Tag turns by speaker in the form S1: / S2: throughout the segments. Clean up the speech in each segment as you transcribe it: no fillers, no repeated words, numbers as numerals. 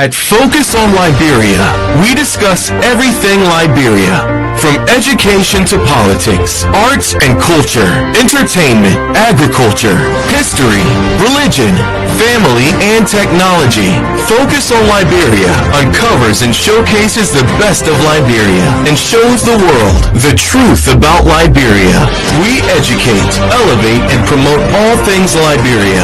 S1: At Focus on Liberia, we discuss everything Liberia, from education to politics, arts and culture, entertainment, agriculture, history, religion, family, and technology. Focus on Liberia uncovers and showcases the best of Liberia and shows the world the truth about Liberia. We educate, elevate, and promote all things Liberia.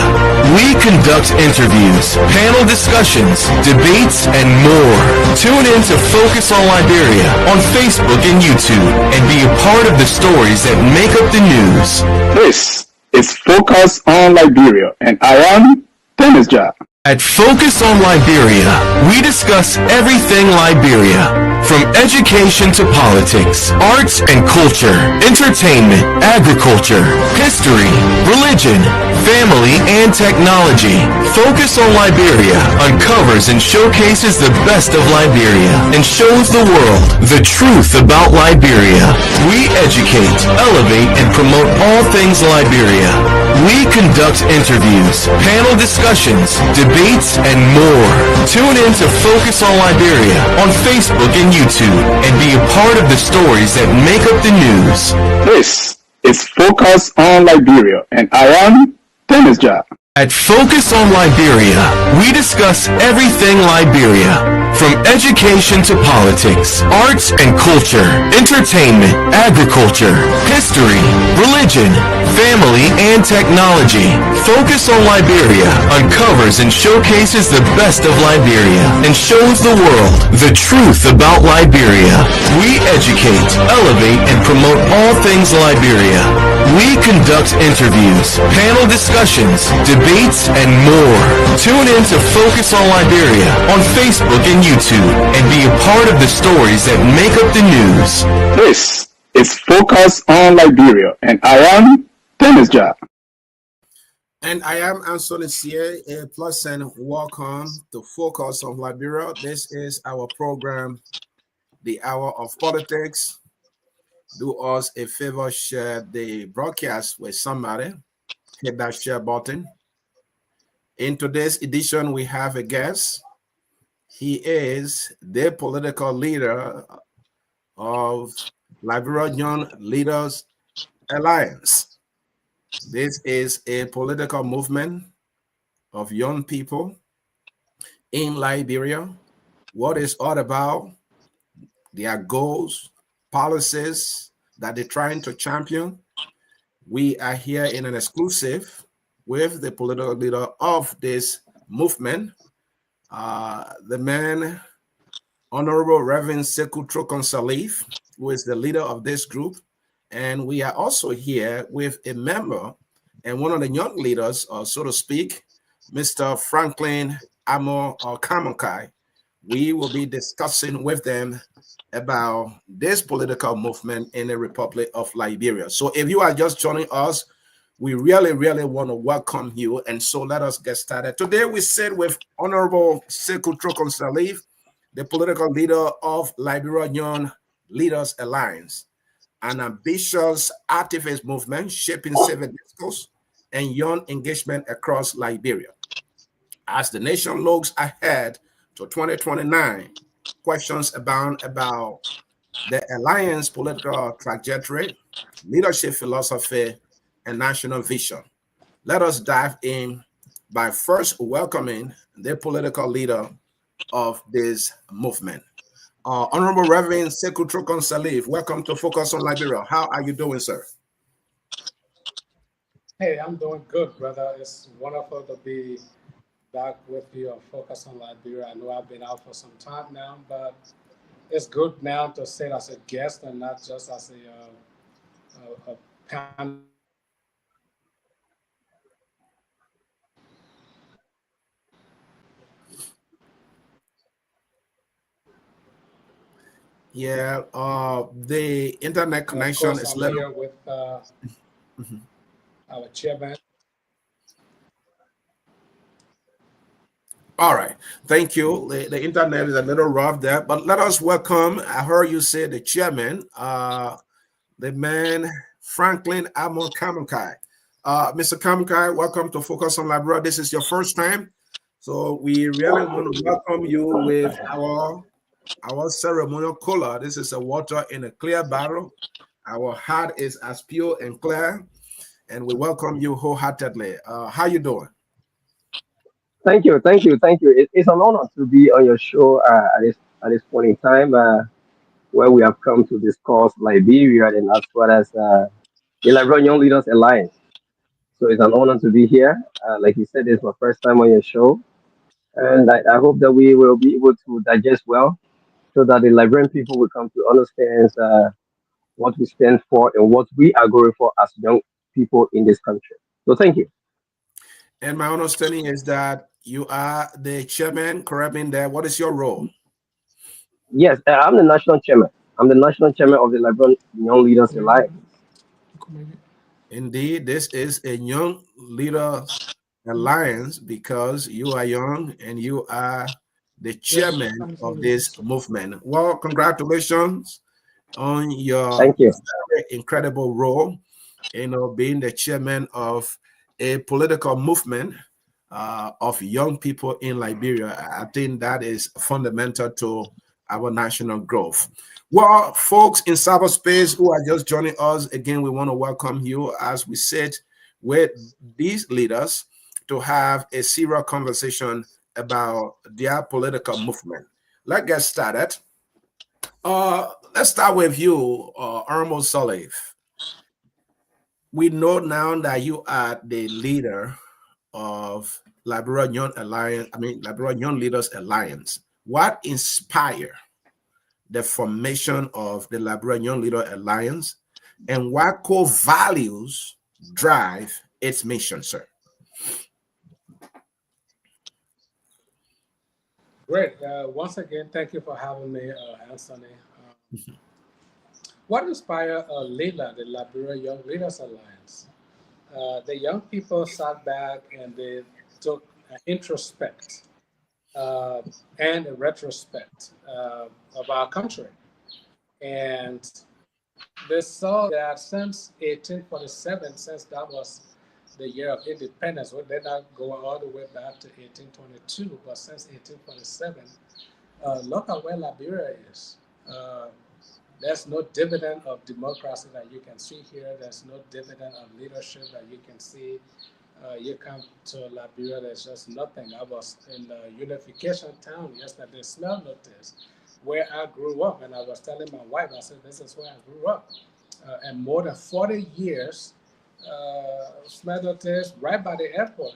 S1: We conduct interviews, panel discussions, debates, and more. Tune in to Focus on Liberia on Facebook and YouTube and be a part of the stories that make up the news.
S2: This is Focus on Liberia, and I am Dennis Jah.
S1: At Focus on Liberia, we discuss everything Liberia, from education to politics, arts and culture, entertainment, agriculture, history, religion, family, and technology. Focus on Liberia uncovers and showcases the best of Liberia and shows the world the truth about Liberia. We educate, elevate, and promote all things Liberia. We conduct interviews, panel discussions, debates, and more. Tune in to Focus on Liberia on Facebook and YouTube and be a part of the stories that make up the news.
S2: This is Focus on Liberia, and I am Dennis Jah.
S1: At Focus on Liberia, we discuss everything Liberia, from education to politics, arts and culture, entertainment, agriculture, history, religion, family, and technology. Focus on Liberia uncovers and showcases the best of Liberia and shows the world the truth about Liberia. We educate, elevate, and promote all things Liberia. We conduct interviews, panel discussions, debates, and more. Tune in to Focus on Liberia on Facebook and YouTube and be a part of the stories that make up the news.
S2: This is Focus on Liberia, and I am Dennis Jah.
S3: And I am Anthony Sier, a pleasant welcome to Focus on Liberia. This is our program, The Hour of Politics. Do us a favor, share the broadcast with somebody. Hit that share button. In today's edition, we have a guest. He is the political leader of Liberia Young Leaders Alliance. This is a political movement of young people in Liberia. What it's all about, their goals, policies that they're trying to champion. We are here in an exclusive with the political leader of this movement, the man, Honorable Reverend Sekou Trokon Salif, who is the leader of this group. And we are also here with a member and one of the young leaders, so to speak, Mr. Franklin Amo Kamonkai. We will be discussing with them about this political movement in the Republic of Liberia. So if you are just joining us, we really, really want to welcome you. And so let us get started. Today we sit with Honorable Sekou Trokon Salif, the political leader of Liberia Young Leaders Alliance, an ambitious activist movement shaping civic discourse and young engagement across Liberia. As the nation looks ahead to 2029, questions abound about the alliance political trajectory, leadership philosophy, and national vision. Let us dive in by first welcoming the political leader of this movement. Honorable Reverend Sekou Trokon Salif, welcome to Focus on Liberia. How are you doing, sir?
S4: Hey, I'm doing good, brother. It's wonderful to be back with you on Focus on Liberia. I know I've been out for some time now, but it's good now to sit as a guest and not just as a panel.
S3: Yeah, the internet connection is
S4: little here with our chairman.
S3: All right, thank you. The internet is a little rough there, but let us welcome. I heard you say the chairman, the man Franklin Amo Kamonkai. Mr. Kamonkai, welcome to Focus on Liberia. This is your first time So we really want to welcome you with our ceremonial color. This is a water in a clear barrel. Our heart is as pure and clear, and we welcome you wholeheartedly. How you doing?
S5: Thank you, thank you, thank you. It's an honor to be on your show at this point in time, where we have come to discuss Liberia and as well as the Liberian Young Leaders Alliance. So it's an honor to be here. Like you said, it's my first time on your show, and I hope that we will be able to digest well, so that the Liberian people will come to understand what we stand for and what we are going for as young people in this country. So thank you.
S3: And my understanding is that you are the chairman. Correct me there. What is your role?
S5: Yes, I'm the national chairman. I'm the national chairman of the Liberian Young Leaders Alliance.
S3: Indeed, this is a young leaders alliance because you are young and you are the chairman of this movement. Well, congratulations on your
S5: Thank you.
S3: very incredible role, being the chairman of a political movement of young people in Liberia. I think that is fundamental to our national growth. Well, folks in cyberspace who are just joining us, again, we want to welcome you as we sit with these leaders to have a serious conversation about their political movement. Let's get started. Let's start with you, Irmo Salif. We know now that you are the leader of Liberia Young Alliance, Liberia Young Leaders Alliance. What inspired the formation of the Liberia Young Leader Alliance, and what core values drive its mission, sir?
S4: Great. Once again, thank you for having me, Anthony. What inspired LILA, the Liberia Young Leaders Alliance? The young people sat back and they took an introspect uh, and a retrospect of our country. And they saw that since 1847, since that was the year of independence, well, they're not going all the way back to 1822, but since 1847, look at where Liberia is. Uh, there's no dividend of democracy that you can see here. There's no dividend of leadership that you can see. You come to Liberia, there's just nothing. I was in the Unification Town yesterday, smell notice, where I grew up, and I was telling my wife, I said, this is where I grew up. And more than 40 years, smell notice right by the airport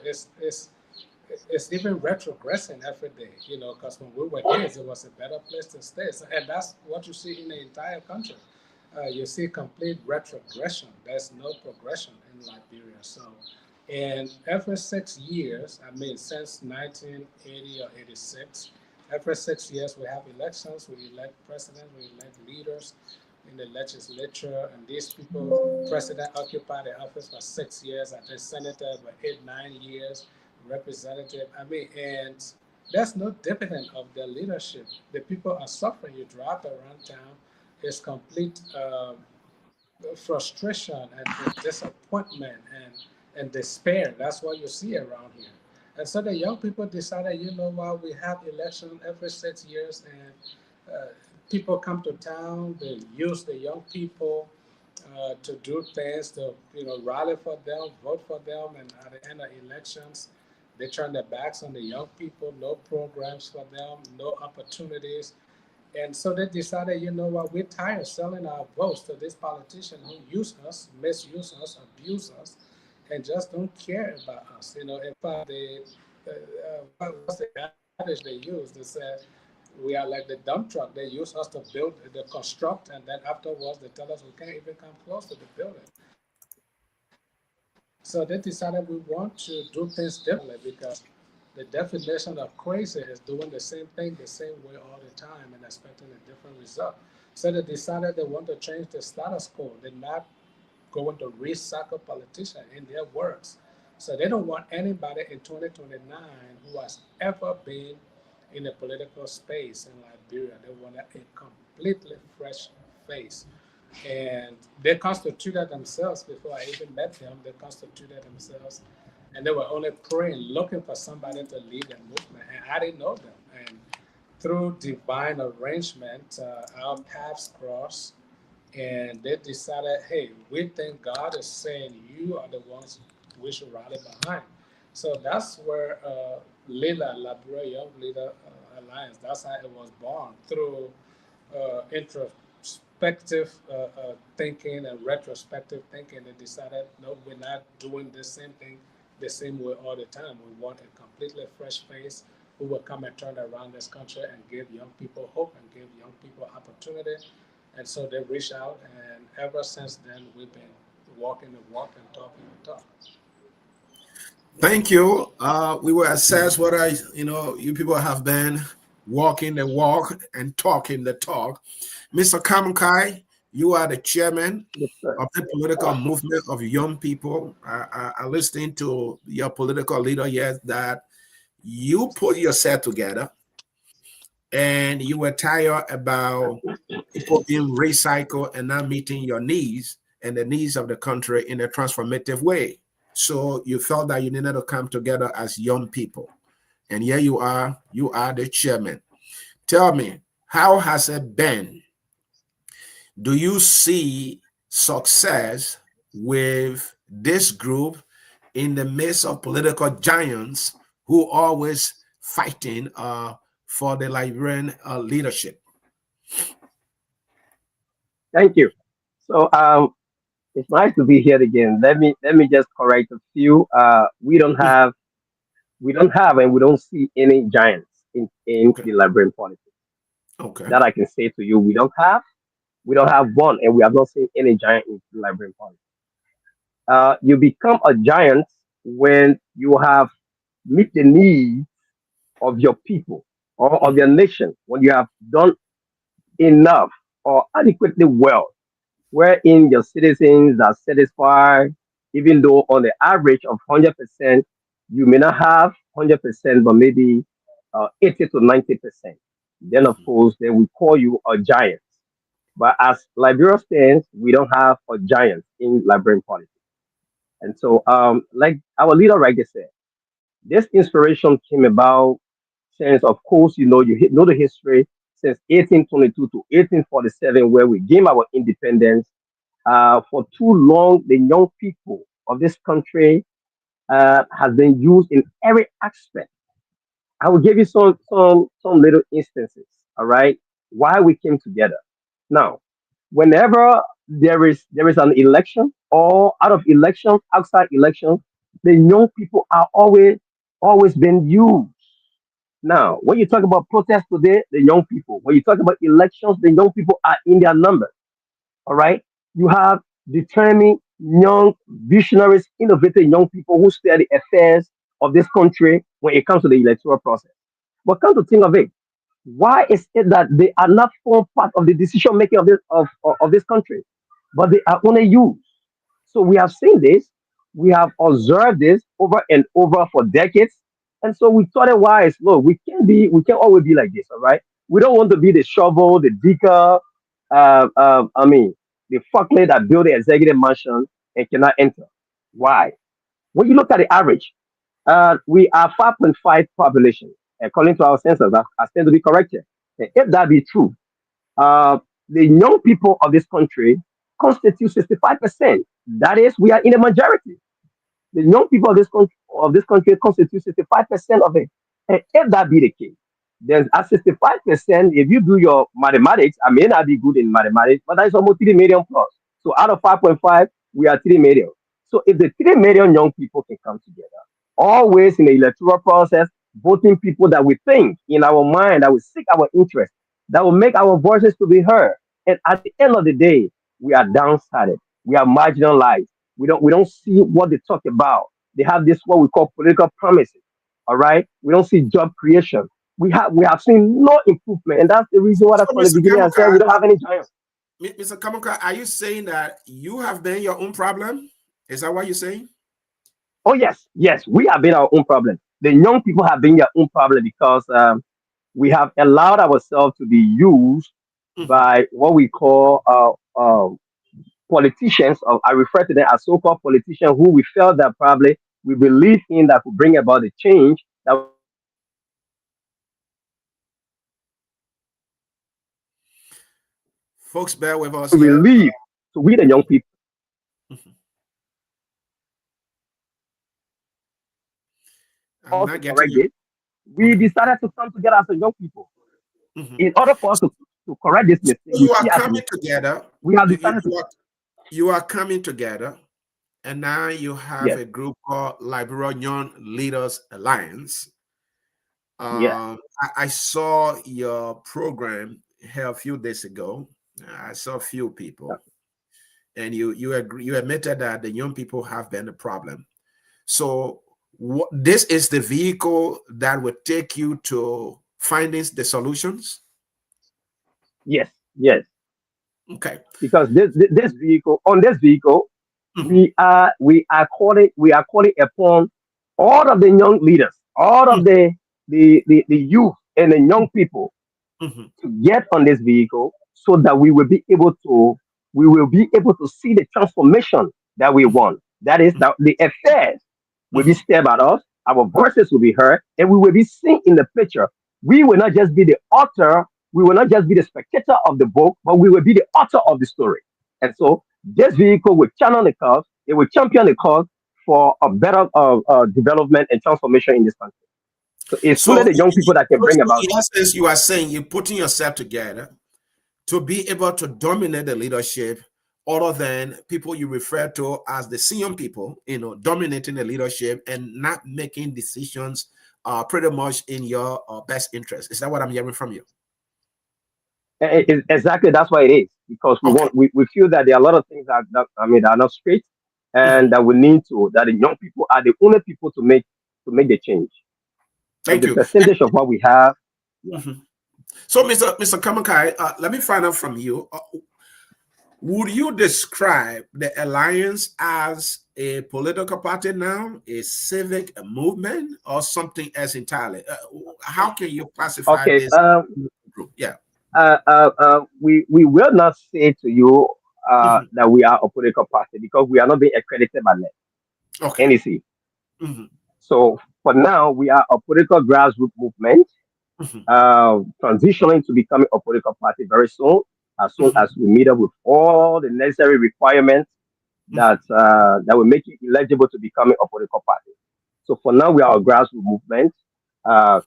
S4: it's even retrogressing every day, because when we were kids, it was a better place to stay. So, and that's what you see in the entire country. You see complete retrogression. There's no progression in Liberia. So, and every 6 years, I mean, since 1980 or 86, every 6 years we have elections. We elect president, we elect leaders in the legislature, and these people, president occupy the office for 6 years, and the senator for 8, 9 years, representative. I mean, and there's no dividend of their leadership. The people are suffering. You drive around town, it's complete frustration and disappointment and despair. That's what you see around here. And so the young people decided, what, we have election every 6 years, and people come to town. They use the young people to do things, to rally for them, vote for them, and at the end of elections, they turn their backs on the young people. No programs for them, no opportunities. And so they decided, what, we're tired of selling our votes to these politicians who use us, misuse us, abuse us, and just don't care about us. In fact, what's the adage they use? They said, we are like the dump truck. They use us to build, to construct, and then afterwards they tell us we can't even come close to the building. So they decided we want to do things differently because the definition of crazy is doing the same thing the same way all the time and expecting a different result. So they decided they want to change the status quo. They're not going to recycle politicians in their works. So they don't want anybody in 2029 who has ever been in the political space in Liberia. They want a completely fresh face. And they constituted themselves before I even met them. They constituted themselves and they were only praying, looking for somebody to lead the movement, and I didn't know them. And through divine arrangement, our paths crossed, and they decided, hey, we think God is saying you are the ones we should rally behind. So that's where Lila, Liberia Young Leader Alliance, that's how it was born, through introspective thinking and retrospective thinking. They decided, no, we're not doing the same thing the same way all the time. We want a completely fresh face who will come and turn around this country and give young people hope and give young people opportunity. And so they reached out, and ever since then, we've been walking the walk and talking the talk.
S3: Thank you. We will assess whether you people have been walking the walk and talking the talk. Mr. Kamukai, you are the chairman
S5: Yes, sir.
S3: of the political movement of young people. I listened to your political leader yes that you put yourself together and you were tired about people being recycled and not meeting your needs and the needs of the country in a transformative way. So you felt that you needed to come together as young people. And here you are the chairman. Tell me, how has it been? Do you see success with this group in the midst of political giants who always fighting for the Liberian leadership?
S5: Thank you. So it's nice to be here again. Let me just correct a few. We don't have and we don't see any giants in
S3: Okay.
S5: the Liberian politics.
S3: Okay.
S5: That I can say to you. We don't have one, and we have not seen any giant in the Liberian politics. You become a giant when you have meet the needs of your people or of your nation. When you have done enough or adequately well wherein your citizens are satisfied, even though on the average of 100%, you may not have 100%, but maybe 80 to 90%. Then, of
S3: Mhm.
S5: course, they will call you a giant. But as Liberia stands, we don't have a giant in Liberian politics. And so, like our leader right there said, this inspiration came about since, of course, know the history since 1822 to 1847, where we gained our independence. For too long, the young people of this country has been used in every aspect. I will give you some little instances. All right, why we came together. Now, whenever there is an election or out of elections, outside elections, the young people are always being used. Now, when you talk about protest today, the young people. When you talk about elections, the young people are in their numbers. All right. You have determined young visionaries, innovative young people who study affairs of this country when it comes to the electoral process. But come to think of it, why is it that they are not form part of the decision making of this country, but they are only used? So we have seen this, we have observed this over and over for decades, and so we thought it wise. Look, we can't always be like this. All right, we don't want to be the shovel, the digger. I mean, the fucklet that built the executive mansion and cannot enter. Why? When you look at the average, we are 5.5 population according to our census. I stand to be corrected. And if that be true, uh, the young people of this country constitute 65%. That is, we are in a majority. The young people of this country constitute 65% of it. And if that be the case, then at 65%, if you do your mathematics, I may not be good in mathematics, but that is almost 3 million plus. So out of 5.5, we are 3 million. So if the 3 million young people can come together, always in the electoral process, voting people that we think in our mind, that will seek our interest, that will make our voices to be heard. And at the end of the day, we are downside. We are marginalized. We don't see what they talk about. They have this what we call political promises. All right. We don't see job creation. We have seen no improvement, and that's the reason why
S3: So,
S5: that's from the
S3: Mr.
S5: beginning I said we
S3: Kamuka,
S5: don't have any giants.
S3: Mr. Kamuka, are you saying that you have been your own problem? Is that what you're saying?
S5: Oh yes, yes, we have been our own problem. The young people have been their own problem because we have allowed ourselves to be used
S3: Mhm.
S5: by what we call politicians. I refer to them as so-called politicians who we felt that probably we believe in that will bring about the change that we need to bring about in this country.
S3: Folks, bear with us
S5: We
S3: here.
S5: believe, so we the young people,
S3: Mhm. I'm
S5: all
S3: not
S5: to
S3: getting
S5: correct
S3: you.
S5: this, we
S3: Okay.
S5: decided to come together as a young people.
S3: Mhm.
S5: In order for us to correct this
S3: So
S5: mistake, we
S3: you are
S5: see as a
S3: coming
S5: mistake,
S3: together.
S5: we have
S3: You, you,
S5: decided to,
S3: you are you are coming together, and now you have
S5: yes,
S3: a group called Liberia Young Leaders Alliance.
S5: yes,
S3: I saw your program here a few days ago. I saw a few people, and you admitted that the young people have been a problem. So this is the vehicle that would take you to finding the solutions.
S5: yes, yes.
S3: Okay.
S5: Because this vehicle, on this vehicle,
S3: Mhm,
S5: we are calling upon all of the young leaders, all of the youth and the young people
S3: mhm,
S5: to get on this vehicle so that we will be able to see the transformation that we
S3: mhm,
S5: want. That is that the affairs will be
S3: mhm.
S5: stared at us, our voices will be heard, and we will be seen in the picture. We will not just be the author, we will not just be the spectator of the book, but we will be the author of the story. And so this vehicle will channel the cause, it will champion the cause for a better development and transformation in this country. So it's only
S3: So,
S5: the young people that can bring about
S3: in
S5: it.
S3: essence, you are saying you're putting yourself together to be able to dominate the leadership other than people you refer to as the senior people, dominating the leadership and not making decisions pretty much in your best interest. Is that what I'm hearing from you?
S5: Exactly, that's why it is because
S3: Okay.
S5: we feel that there are a lot of things that I mean that are not straight, and
S3: Mhm.
S5: that we need to that the young people are the only people to make the change. With
S3: Thank
S5: the
S3: you.
S5: percentage of what we have, yeah.
S3: Mhm. So, Mr. Kamakai, let me find out from you. Would you describe the alliance as a political party now, a civic movement, or something else entirely? How can you classify
S5: Okay.
S3: this group? Yeah.
S5: We will not say to you
S3: Mhm.
S5: that we are a political party because we are not being accredited by
S3: Okay.
S5: NEC.
S3: Mhm.
S5: So for now, we are a political grassroots movement,
S3: Mhm.
S5: transitioning to becoming a political party very soon
S3: Mhm.
S5: as we meet up with all the necessary requirements
S3: Mhm.
S5: that will make you eligible to becoming a political party. So for now, we are a grassroots movement,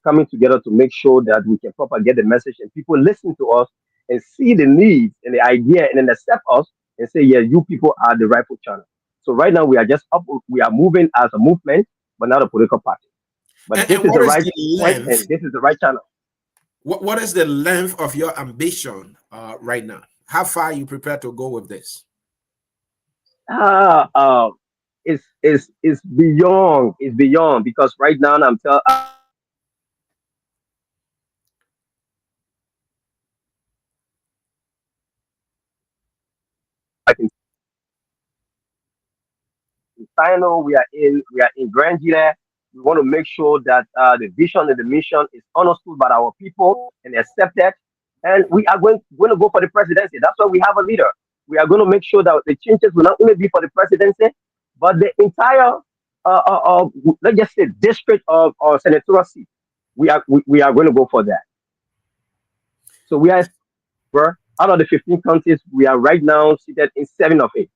S5: coming together to make sure that we can properly get the message and people listen to us and see the needs and the idea and then accept us and say, yeah, you people are the rightful channel. So right now we are moving as a movement, but not a political party. But this
S3: And
S5: is
S3: what
S5: the
S3: is
S5: right
S3: the
S5: point
S3: length?
S5: and this is the right channel.
S3: What is the length of your ambition right now? How far are you prepared to go with this?
S5: Ah, it's beyond because right now I'm telling you that like in Sino, we are in Grangila. We want to make sure that the vision and the mission is understood by our people and accepted. And we are going to go for the presidency. That's why we have a leader. We are going to make sure that the changes will not only be for the presidency, but the entire, let's just say, district of or senatorial seat. We are going to go for that. So we are out of the 15 countries, we are right now seated in seven of it.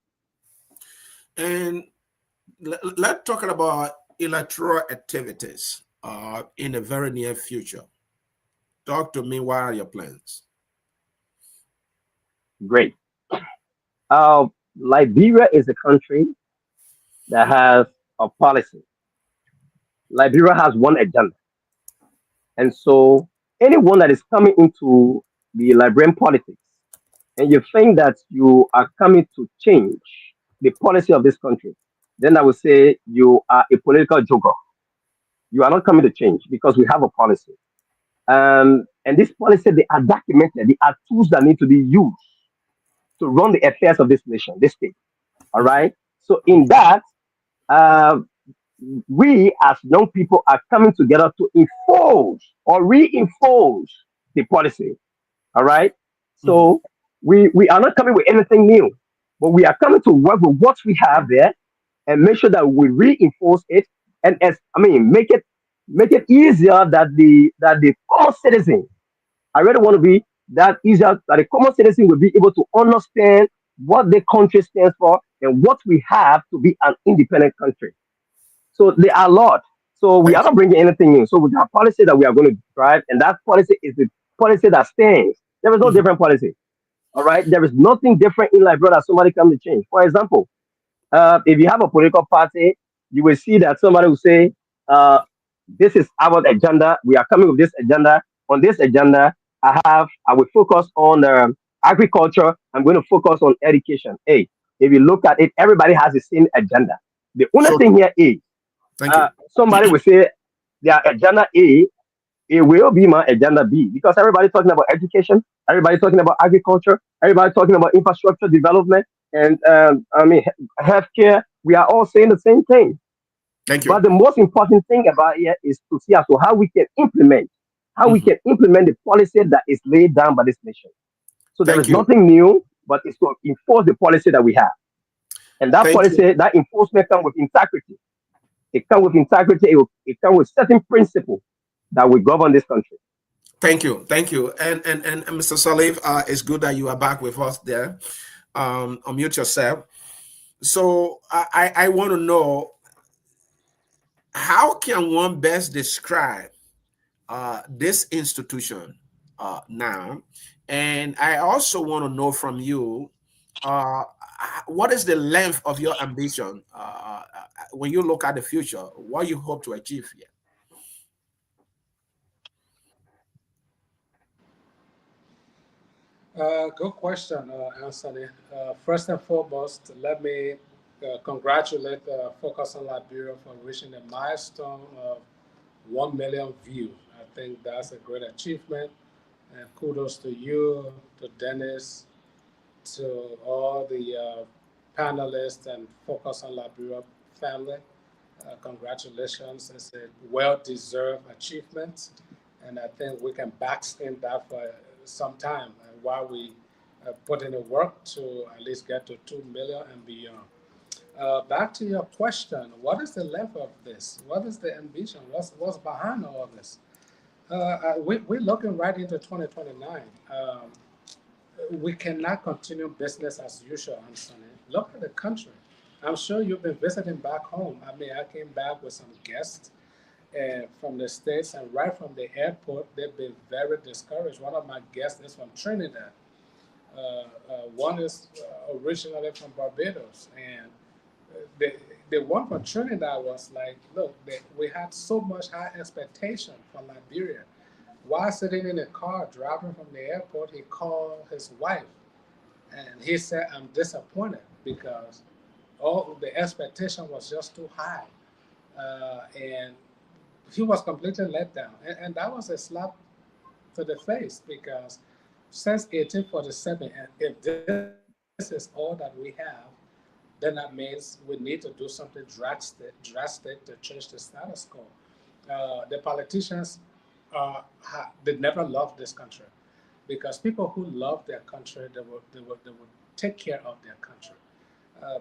S3: And let's talk about electoral activities in the very near future. Talk to me. What are your plans?
S5: Great. Liberia is a country that has a policy. Liberia has one agenda. And so anyone that is coming into the Liberian politics and you think that you are coming to change the policy of this country, then I would say you are a political joker. You are not coming to change because we have a policy. And this policy, they are documented. They are tools that need to be used to run the affairs of this nation, this state. All
S3: Mhm.
S5: right. So in that, uh, we as young people are coming together to enforce or reinforce the policy. All right.
S3: Mhm.
S5: So we are not coming with anything new, but we are coming to work with what we have there and make sure that we reinforce it and as I mean, make it easier that the common citizen. I really want to be that easier that the common citizen will be able to understand what the country stands for and what we have to be an independent country. So there are a lot. So we are
S3: Thank you.
S5: not bringing anything in. So we have policy that we are going to drive, and that policy is the policy that stands. There is no
S3: Mhm.
S5: different policy. All right. There is nothing different in Liberia that somebody come to change. For example, if you have a political party, you will see that somebody will say, uh, "This is our agenda. We are coming with this agenda. On this agenda, I will focus on agriculture. I'm going to focus on education." Hey, if you look at it, everybody has the same agenda. The only
S3: So
S5: thing here is
S3: thank you.
S5: somebody will say their agenda A, it will be my agenda B because everybody talking about education, everybody talking about agriculture, everybody talking about infrastructure development, and I mean healthcare. We are all saying the same thing.
S3: Thank
S5: But
S3: you.
S5: the most important thing about here is to see as to how we
S3: Mhm.
S5: can implement the policy that is laid down by this nation. So there
S3: Thank
S5: is
S3: you.
S5: nothing new, but it's to enforce the policy that we have, and that
S3: Thank you.
S5: policy, that enforcement comes with integrity. It comes with integrity. It comes with certain principles that will govern this country.
S3: Thank you. Thank you. And Mr. Salif, it's good that you are back with us there. Unmute yourself. So I want to know, how can one best describe this institution now? And I also want to know from you, uh, what is the length of your ambition when you look at the future? What you hope to achieve here?
S4: Good question, Anthony. First and foremost, let me congratulate Focus on Liberia for reaching the milestone of 1 million views. I think that's a great achievement. And kudos to you, to Dennis, to all the panelists and Focus on Liberia family. Congratulations. It's a well deserved achievement. And I think we can backstand that for some time while we put in the work to at least get to 2 million and beyond. Back to your question, what is the length of this? What is the ambition? What's behind all of this? We're looking right into 2029. We cannot continue business as usual, Anthony. Look at the country. I'm sure you've been visiting back home. I mean, I came back with some guests from the States, and right from the airport, they've been very discouraged. One of my guests is from Trinidad. One is originally from Barbados, and the the one from Trinidad was like, look, we had so much high expectation for Liberia. While sitting in a car driving from the airport, he called his wife and he said, I'm disappointed because all the expectation was just too high. And he was completely let down. And that was a slap to the face because since 1847, and if this is all that we have, then that means we need to do something drastic to change the status quo. The politicians they never loved this country because people who love their country, they would take care of their country.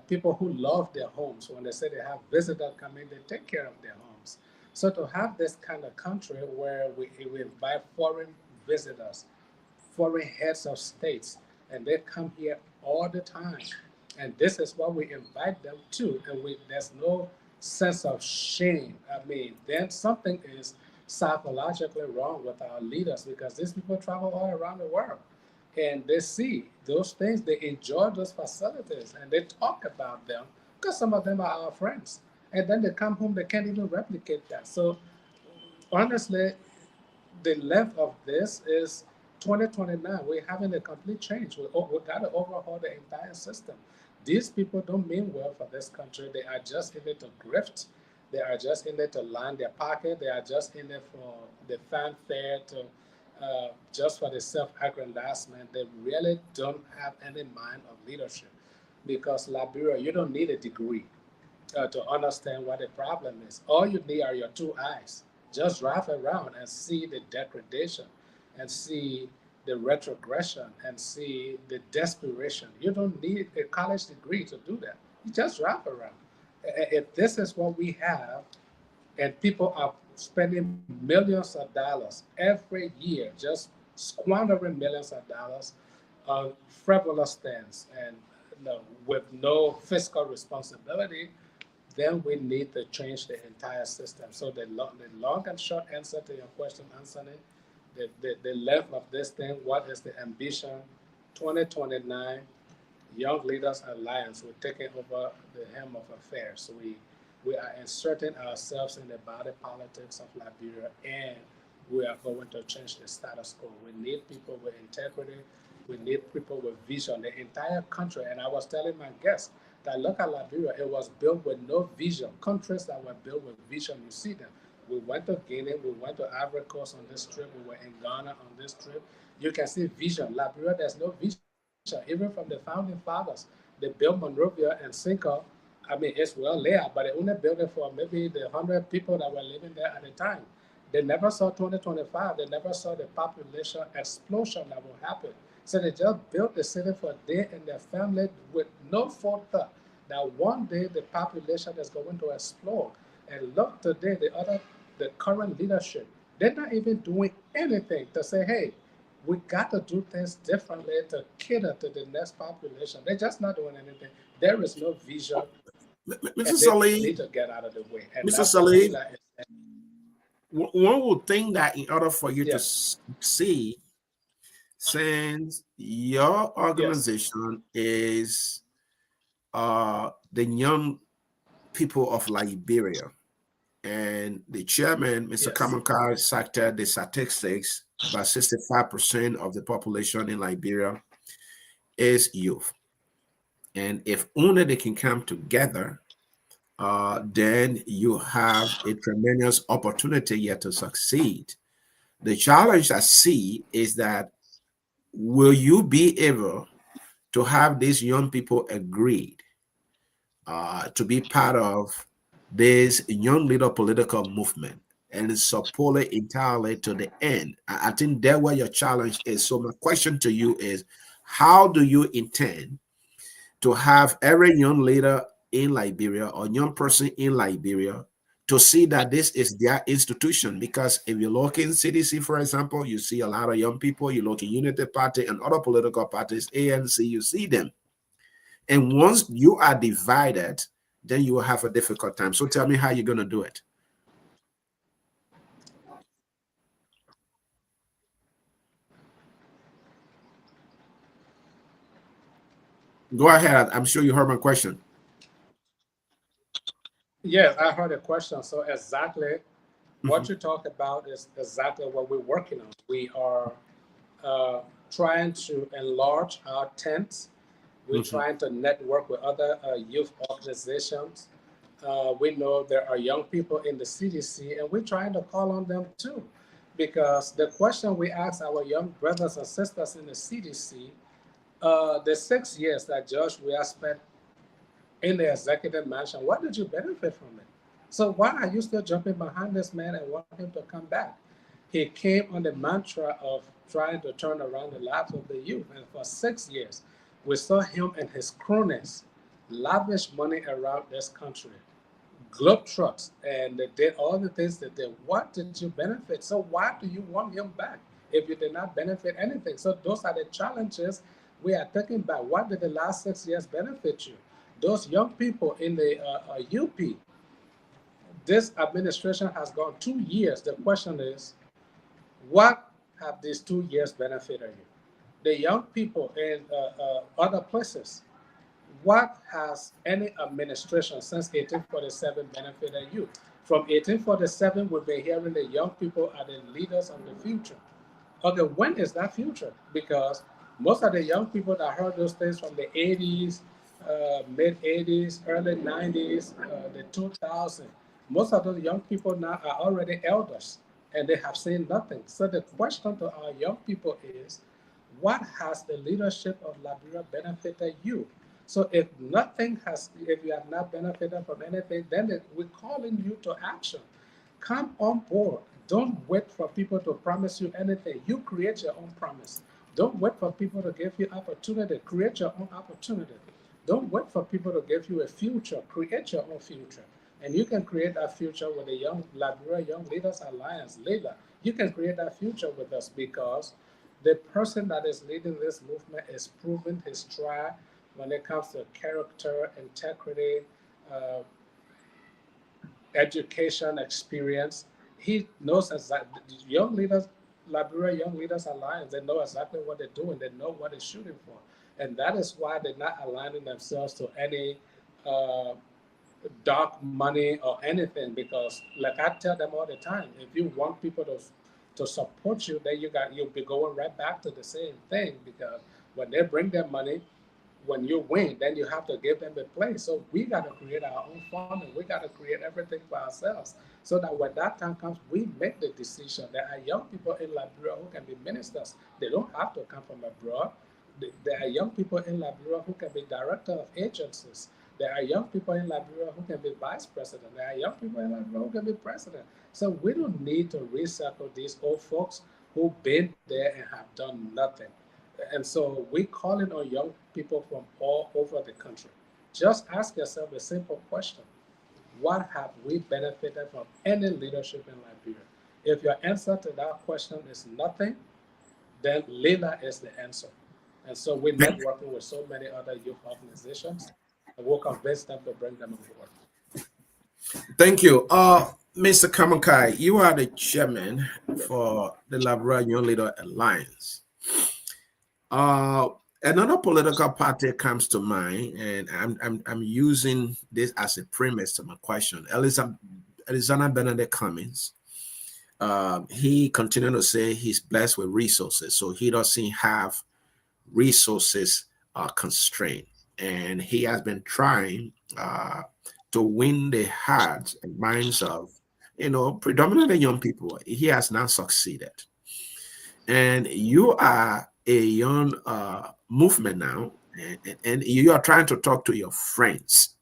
S4: People who love their homes, when they say they have visitors coming, they take care of their homes. So to have this kind of country where we invite foreign visitors, foreign heads of states, and they come here all the time. And this is what we invite them to. And there's no sense of shame. I mean, then something is psychologically wrong with our leaders because these people travel all around the world and they see those things, they enjoy those facilities and they talk about them because some of them are our friends. And then they come home, they can't even replicate that. So honestly, the length of this is 2029. We're having a complete change. We got to overhaul the entire system. These people don't mean well for this country. They are just in it to grift. They are just in it to line their pocket. They are just in it for the fanfare, to just for the self-aggrandizement. They really don't have any mind of leadership. Because Liberia, you don't need a degree to understand what the problem is. All you need are your two eyes. Just drive around and see the degradation and see the retrogression and see the desperation. You don't need a college degree to do that. You just drive around. If this is what we have, and people are spending millions of dollars every year, just squandering millions of dollars on frivolous things and with no fiscal responsibility, then we need to change the entire system. So the long and short answer to your question, Anthony, the length of this thing, what is the ambition? 2029, Young Leaders Alliance, we're taking over the helm of affairs. So we are inserting ourselves in the body politics of Liberia, and we are going to change the status quo. We need people with integrity. We need people with vision. The entire country, and I was telling my guests that look at Liberia, it was built with no vision. Countries that were built with vision, you see them. We went to Guinea, we went to Ivory Coast on this trip, we were in Ghana on this trip. You can see vision. Liberia, there's no vision. Even from the founding fathers, they built Monrovia and Cinco. I mean, it's well laid out, but they only built it for maybe the 100 people that were living there at the time. They never saw 2025. They never saw the population explosion that will happen. So they just built the city for they and their family with no forethought that one day the population is going to explode. And look today, the current leadership, they're not even doing anything to say, hey, we got to do things differently to cater to the next population. They're just not doing anything. There is no vision,
S3: Mr.
S4: and they need
S3: Salih,
S4: to get out of the way. And
S3: Mr.
S4: that's what
S3: Salih,
S4: Lila is saying.
S3: one would think that in order for you to
S4: Yes,
S3: succeed, since your
S4: yes,
S3: organization is the young people of Liberia, and the chairman, Mr.
S4: yes,
S3: Kamakar, cited the statistics about 65% of the population in Liberia is youth. And if only they can come together, then you have a tremendous opportunity yet to succeed. The challenge I see is that will you be able to have these young people agreed to be part of this young leader political movement and support it entirely to the end? I think that's where your challenge is. So my question to you is, how do you intend to have every young leader in Liberia or young person in Liberia to see that this is their institution? Because if you look in CDC, for example, you see a lot of young people. You look in Unity Party and other political parties, ANC, you see them. And once you are divided, then you will have a difficult time. So tell me how you're going to do it. Go ahead. I'm sure you heard my question.
S4: yes. I heard a question. So exactly what
S3: Mhm.
S4: you talk about is exactly what we're working on. We are uh, trying to enlarge our tent. We're
S3: Mhm.
S4: trying to network with other youth organizations. We know there are young people in the CDC, and we're trying to call on them too. Because the question we ask our young brothers and sisters in the CDC, the 6 years that Josh we have spent in the executive mansion, what did you benefit from it? So why are you still jumping behind this man and want him to come back? He came on the mantra of trying to turn around the lives of the youth. And for 6 years, we saw him and his cronies lavish money around this country, globetrots, and they did all the things they did. What did you benefit? So why do you want him back if you did not benefit anything? So those are the challenges we are thinking about. What did the last 6 years benefit you? Those young people in the UP, this administration has gone 2 years. The question is, what have these 2 years benefited you? The young people in other places, what has any administration since 1847 benefited you? From 1847, we've been hearing the young people are the leaders of the future. Okay, when is that future? Because most of the young people that heard those things from the 80s, mid 80s, early 90s, the 2000s, most of those young people now are already elders and they have seen nothing. So the question to our young people is, what has the leadership of Liberia benefited you? So if nothing has, if you have not benefited from anything, then we're calling you to action. Come on board. Don't wait for people to promise you anything. You create your own promise. Don't wait for people to give you opportunity. Create your own opportunity. Don't wait for people to give you a future. Create your own future. And you can create that future with the Young Liberia Young Leaders Alliance. Leader, you can create that future with us because the person that is leading this movement is proven his trial when it comes to character, integrity, uh, education, experience. He knows exactly. Young Leaders, Liberia Young Leaders Alliance, they know exactly what they're doing. They know what they're shooting for. And that is why they're not aligning themselves to any uh, dark money or anything, because like I tell them all the time, if you want people to support you, then you'll be going right back to the same thing, because when they bring their money, when you win, then you have to give them a place. So we got to create our own funding. We got to create everything for ourselves, so that when that time comes, we make the decision. There are young people in Liberia who can be ministers. They don't have to come from abroad. There are young people in Liberia who can be director of agencies. There are young people in Liberia who can be vice president. There are young people in Liberia who can be president. So we don't need to recycle these old folks who've been there and have done nothing. And so we're calling on young people from all over the country. Just ask yourself a simple question: what have we benefited from any leadership in Liberia? If your answer to that question is nothing, then Lila is the answer. And so we're networking with so many other youth organizations, and we'll convince them to bring them on board.
S3: Thank you. Mr. Kamakai, you are the chairman for the Liberia Young Leader Alliance. Uh, Another political party comes to mind, and I'm using this as a premise to my question. Elizana Benedict Cummings. He continued to say he's blessed with resources, so he doesn't have resources constraint, and he has been trying to win the hearts and minds of predominantly young people. He has not succeeded, and you are a young movement now, and you are trying to talk to your friends.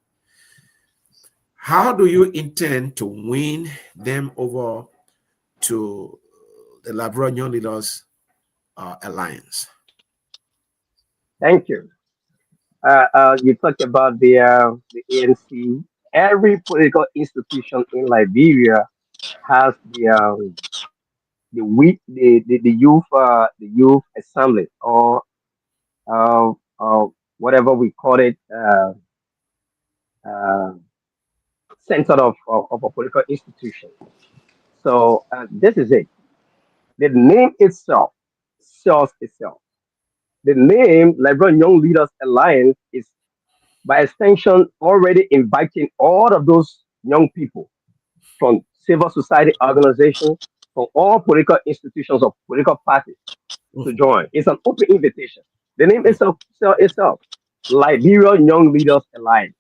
S3: How do you intend to win them over to the Liberal Young Leaders Alliance?
S5: Thank you. You talked about the ANC. Every political institution in Liberia has the youth assembly, or uh, uh, whatever we call it, uh, center of a political institution. So this is it. The name itself sells itself. The name Liberal Young Leaders Alliance is, by extension, already inviting all of those young people from civil society organizations, from all political institutions or political parties to join. It's an open invitation. The name itself, Liberia Young Leaders Alliance.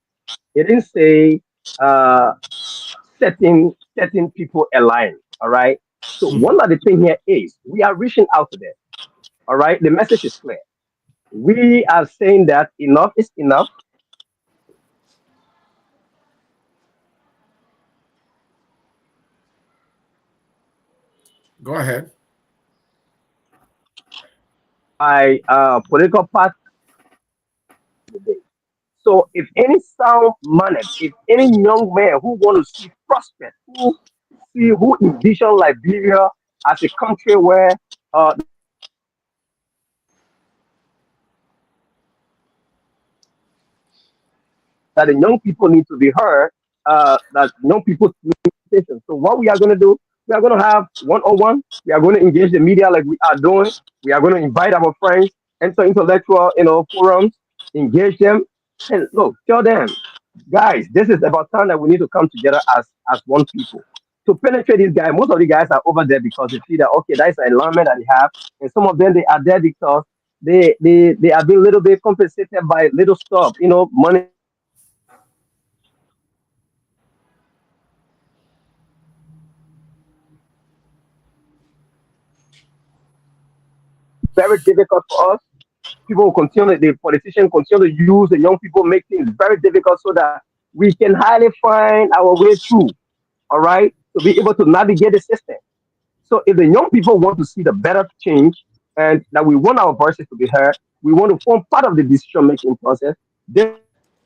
S5: It didn't say uh, setting people aligned. All right. So one of the thing here is we are reaching out to them. All right. The message is clear. We are saying that enough is enough.
S3: Go ahead.
S5: By political party. So if any sound man, if any young man who want to see prospect, who envision Liberia as a country where that the young people need to be heard, that young people need attention. So what we are going to do, we are going to have one-on-one. We are going to engage the media like we are doing. We are going to invite our friends, enter intellectual, forums, engage them, and look, tell them, guys, this is about time that we need to come together as one people to penetrate these guys. Most of the guys are over there because they feel that okay, that's an alignment that they have, and some of them they are there because they are being a little bit compensated by little stuff, money here and there. So we are saying that very difficult for us. People will continue, the politicians continue to use the young people, make things very difficult so that we can highly find our way through, all right, to be able to navigate the system. So if the young people want to see the better change and that we want our voices to be heard, we want to form part of the decision making process, then we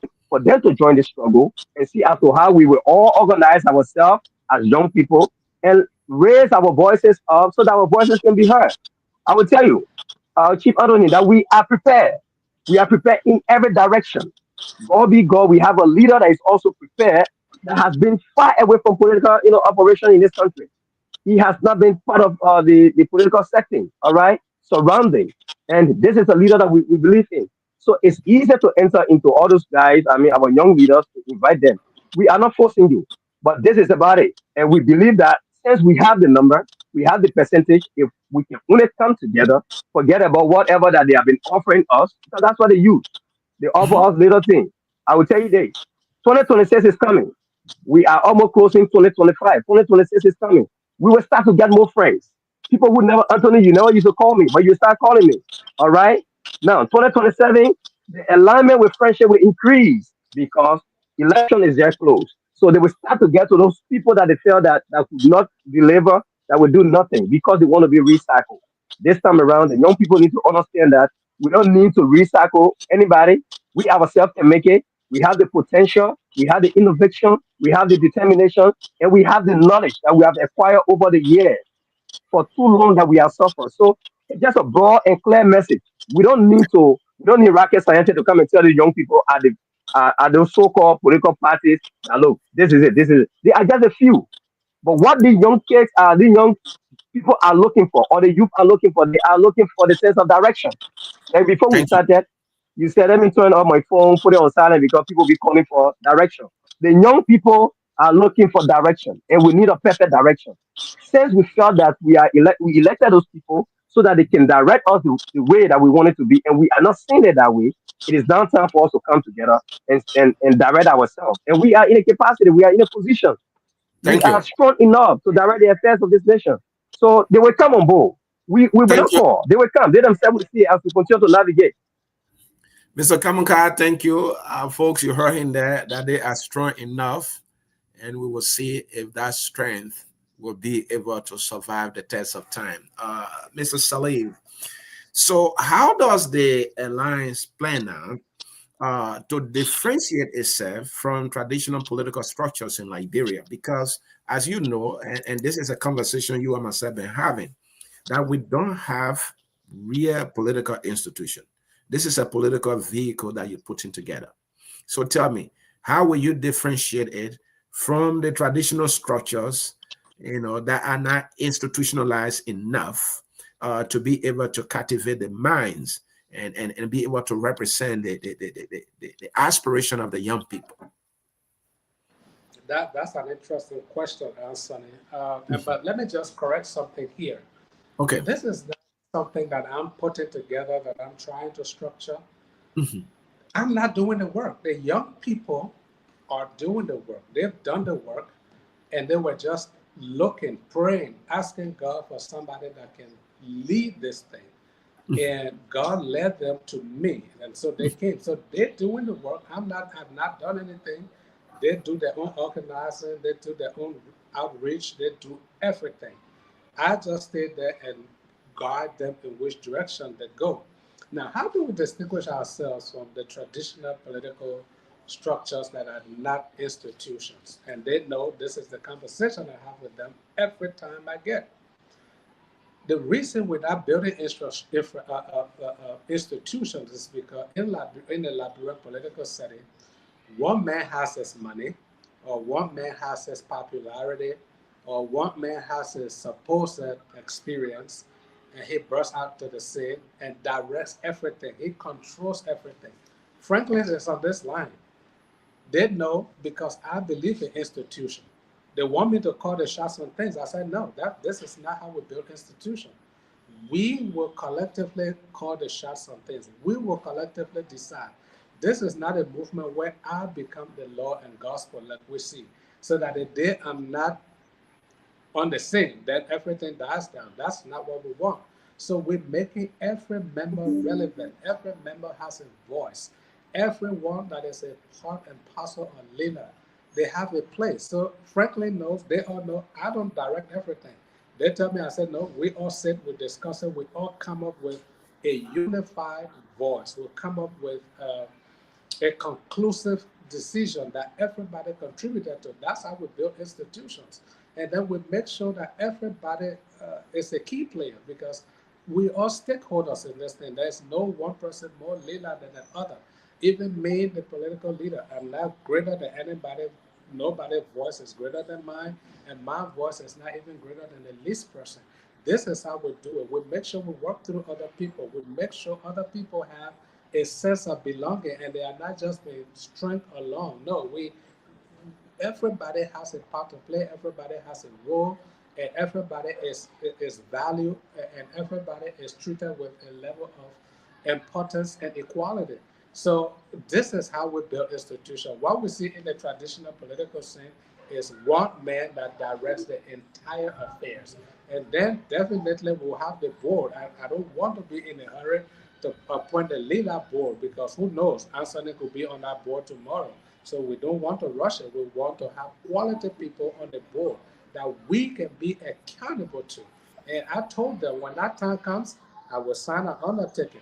S5: need to for them to join the struggle and see as to how we will all organize ourselves as young people and raise our voices up so that our voices can be heard. I will tell you, Chief Anthony, that we are prepared. We are prepared in every direction. God be God, we have a leader that is also prepared that has been far away from political, operation in this country. He has not been part of the political setting, all right, surrounding. And this is a leader that we believe in. So it's easier to enter into all those guys, I mean, our young leaders, to invite them. We are not forcing you, but this is about it. And we believe that since we have the number, we have the percentage, if we can only come together, forget about whatever that they have been offering us, because that's what they use. They offer
S3: Mhm.
S5: us little things. I will tell you this 2026 is coming. We are almost closing 2025. 2026 is coming. We will start to get more friends. People who never, Anthony, you never used to call me, but you start calling me. All right? Now, 2027, the alignment with friendship will increase because election is just close. So they will start to get to those people that they feel that could not deliver, that will do nothing because they want to be recycled. This time around, the young people need to understand that we don't need to recycle anybody. We ourselves can make it. We have the potential, we have the innovation, we have the determination, and we have the knowledge that we have acquired over the years for too long that we have suffered. So it's just a broad and clear message. We don't need rocket scientists to come and tell the young people at those so-called political parties that look, this is it, this is it. They are just a few. But what the young people are looking for, or the youth are looking for, they are looking for the sense of direction. And before we
S3: Thank you.
S5: started, you said, let me turn off my phone, put it on silent because people be calling for direction. The young people are looking for direction, and we need a perfect direction. Since we felt that we elected those people so that they can direct us the way that we want it to be, and we are not seeing it that way, it is now time for us to come together and direct ourselves. And we are in a capacity, we are in a position, we
S3: Thank
S5: are
S3: you.
S5: strong enough to direct the affairs of this nation. So they will come on board. We will
S3: Thank
S5: not
S3: you.
S5: call. They will come. They themselves will see as we continue to navigate.
S3: Mr. Kamuka, thank you. Folks, you heard him there that they are strong enough, and we will see if that strength will be able to survive the test of time. Mr. Salih, so how does the alliance plan now to differentiate itself from traditional political structures in Liberia? Because, as you know, and this is a conversation you and myself have been having, that we don't have real political institution. This is a political vehicle that you're putting together. So tell me, how will you differentiate it from the traditional structures, that are not institutionalized enough to be able to captivate the minds and be able to represent the aspiration of the young people?
S4: That's an interesting question, Anthony. But let me just correct something here.
S3: Okay.
S4: This is not something that I'm putting together, that I'm trying to structure.
S3: Mhm.
S4: I'm not doing the work. The young people are doing the work. They've done the work, and they were just looking, praying, asking God for somebody that can lead this thing. And God led them to me, and so they came. So they're doing the work. I've not done anything. They do their own organizing. They do their own outreach. They do everything. I just stay there and guide them in which direction they go. Now, how do we distinguish ourselves from the traditional political structures that are not institutions? And they know this is the conversation I have with them every time I get. The reason we're not building institutions is because in the Liberian political setting, one man has his money, or one man has his popularity, or one man has his supposed experience, and he bursts out to the scene and directs everything. He controls everything. Franklin is on this line. They know because I believe in institution. They want me to call the shots on things. I said, no, this is not how we build institution. We will collectively call the shots on things. We will collectively decide. This is not a movement where I become the law and gospel like we see. So that the day I'm not on the scene, then everything dies down. That's not what we want. So we're making every member relevant. Every member has a voice. Everyone that is a part and parcel of leader, they have a place. So Franklin knows, they all know, I don't direct everything. They tell me, I said, no, we all sit, we discuss it, we all come up with a unified voice. We'll come up with a conclusive decision that everybody contributed to. That's how we build institutions. And then we make sure that everybody is a key player, because we are stakeholders in this thing. There's no one person more leader than the other. Even me, the political leader, I'm not greater than anybody. Nobody's voice is greater than mine, and my voice is not even greater than the least person. This is how we do it. We make sure we work through other people. We make sure other people have a sense of belonging, and they are not just being strength alone. No, we everybody has a part to play, everybody has a role, and everybody is valued, and everybody is treated with a level of importance and equality. So this is how we build institutions. What we see in the traditional political scene is one man that directs the entire affairs. And then definitely we'll have the board. I don't want to be in a hurry to appoint a leader board, because who knows, Anthony could be on that board tomorrow. So we don't want to rush it. We want to have quality people on the board that we can be accountable to. And I told them when that time comes, I will sign an undertaking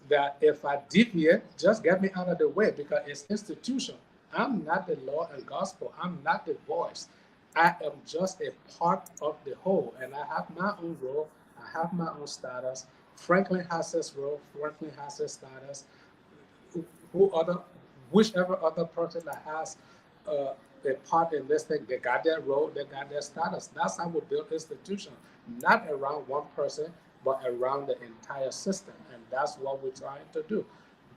S4: that if I deviate, just get me out of the way, because it's institution. I'm not the law and gospel. I'm not the voice. I am just a part of the whole, and I have my own role. I have my own status. Franklin has his role. Franklin has his status. Who other, whichever other person that has a part in this thing, they got their role, they got their status. That's how we build institutions, not around one person, but around the entire system. And that's what we're trying to do.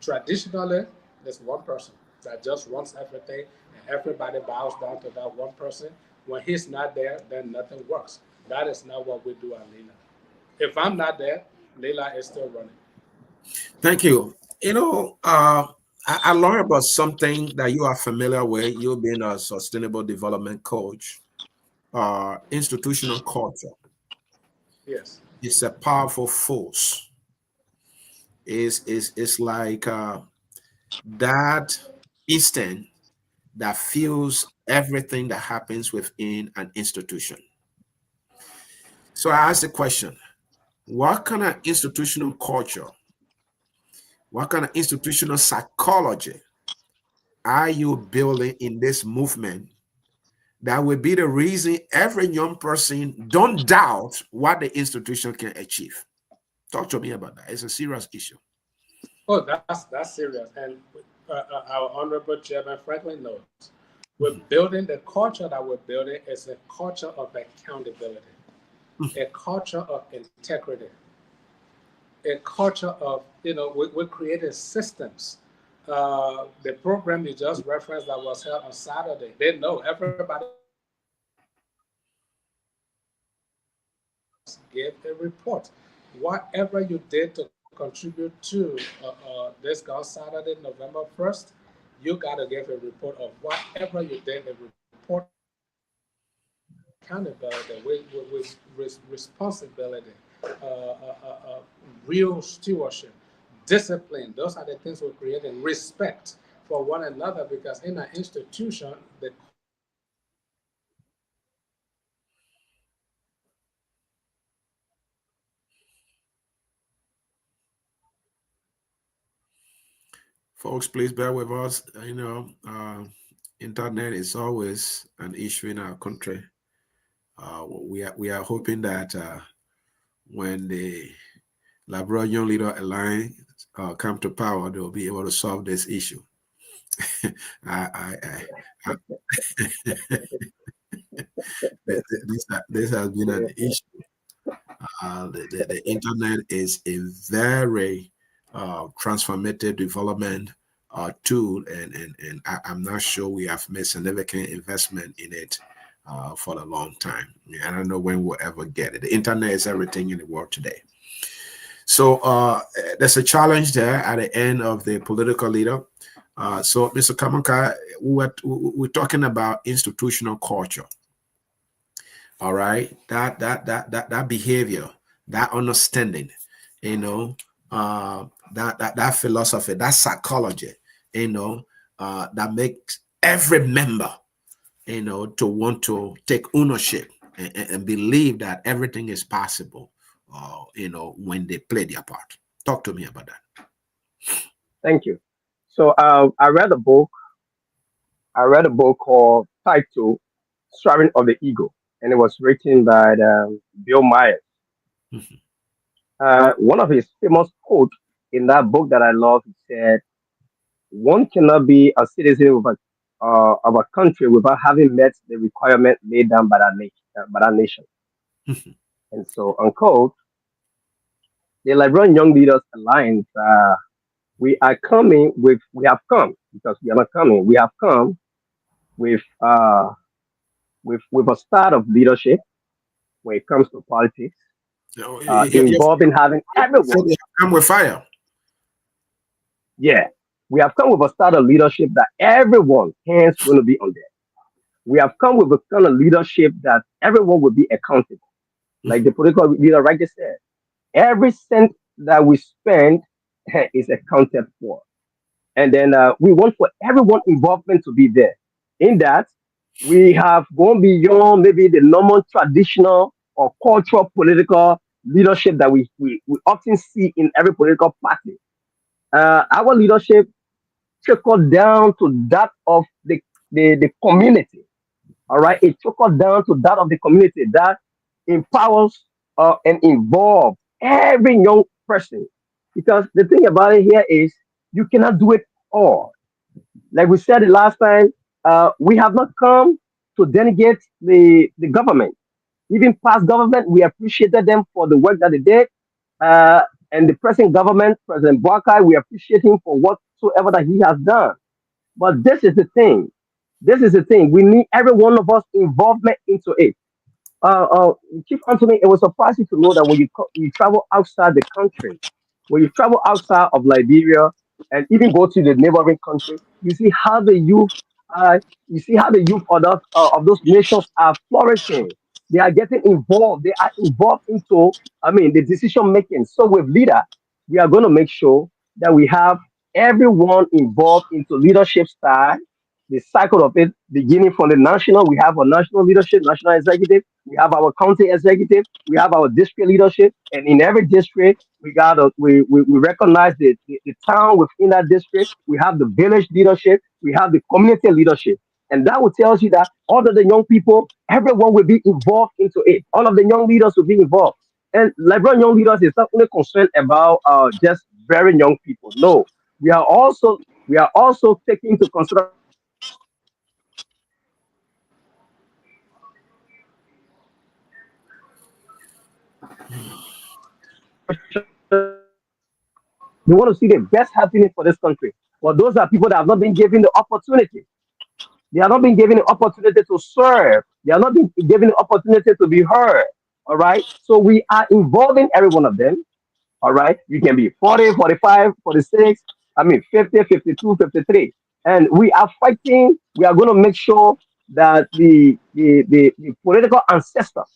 S4: Traditionally, there's one person that just runs everything, and everybody bows down to that one person. When he's not there, then nothing works. That is not what we do at Lila. If I'm not there, Lila is still running.
S3: Thank you. I learned about something that you are familiar with. You've been a sustainable development coach. Institutional culture.
S4: Yes.
S3: It's a powerful force. It's like that instant that fuels everything that happens within an institution. So I asked the question, what kind of institutional culture, what kind of institutional psychology are you building in this movement that will be the reason every young person don't doubt what the institution can achieve? Talk to me about that. It's a serious issue.
S4: Oh, that's serious. And our honorable chairman Franklin knows. We're building the culture that we're building is a culture of accountability, a culture of integrity, a culture of, we created systems. The program you just referenced that was held on Saturday, they know everybody gave a report. Whatever you did to contribute to this gone Saturday, November 1st, you got to give a report of whatever you did, a report accountability, with responsibility, real stewardship, discipline. Those are the things we're creating. Respect for one another, because in an institution, the
S3: Folks, please bear with us. Internet is always an issue in our country. We are hoping that when the Liberia Young Leader Alliance come to power, they'll be able to solve this issue. This has been an issue. The internet is a very transformative development tool, and I'm not sure we have made significant investment in it for a long time. I don't know when we'll ever get it. The internet is everything in the world today. So there's a challenge there at the end of the political leader. So, Mr. Kamanka, we're talking about institutional culture. All right, that behavior, that understanding, that philosophy, that psychology, that makes every member, to want to take ownership and believe that everything is possible, when they play their part. Talk to me about that.
S5: Thank you. So I read a book I read a book called Title Striving of the Ego, and it was written by Bill Myers. One of his famous quotes in that book that I love, he said, "One cannot be a citizen of a country without having met the requirement laid down by that nation." And so, unquote, the Liberian Young Leaders Alliance, we have come because we are not coming. We have come with with a start of leadership when it comes to politics,
S3: You
S5: involving having
S3: said
S5: everyone.
S3: they have come with fire.
S5: Yeah, we have come with a style of leadership that everyone hands going to be on there. We have come with a kind of leadership that everyone will be accountable. Like the political leader rightly said, every cent that we spend is accounted for. And then we want for everyone involvement to be there. In that, we have gone beyond maybe the normal traditional or cultural political leadership that we often see in every political party. Our leadership trickle down to that of the community. All right, it trickle down to that of the community that empowers and involve every young person. Because the thing about it here is you cannot do it all. Like we said the last time, we have not come to denigate the government. Even past government, we appreciated them for the work that they did. Uh, and the present government, President Boakai, we appreciate him for whatsoever that he has done. But this is the thing. This is the thing. We need every one of us involvement into it. Chief Anthony, it was surprising to know that when you travel outside the country, when you travel outside of Liberia and even go to the neighboring country, uh, you see how the youth of those nations are flourishing. They are getting involved. They are involved into, I mean, the decision making. So with leader, we are going to make sure that we have everyone involved into leadership style, the cycle of it, beginning from the national. We have a national leadership, national executive. We have our county executive. We have our district leadership. And in every district, we recognize the town within that district. We have the village leadership. We have the community leadership. And that will tell you that all of the young people, everyone will be involved into it. All of the young leaders will be involved. And Liberian young leaders is not only concerned about just very young people. No, we are also we are also taking into consideration we want to see the best happening for this country. But those are people that have not been given the opportunity. They are not being given the opportunity to serve. They are not being given the opportunity to be heard. All right. So we are involving every one of them. All right. You can be 40, 45, 46, I mean 50, 52, 53. And we are fighting. We are going to make sure that the political ancestors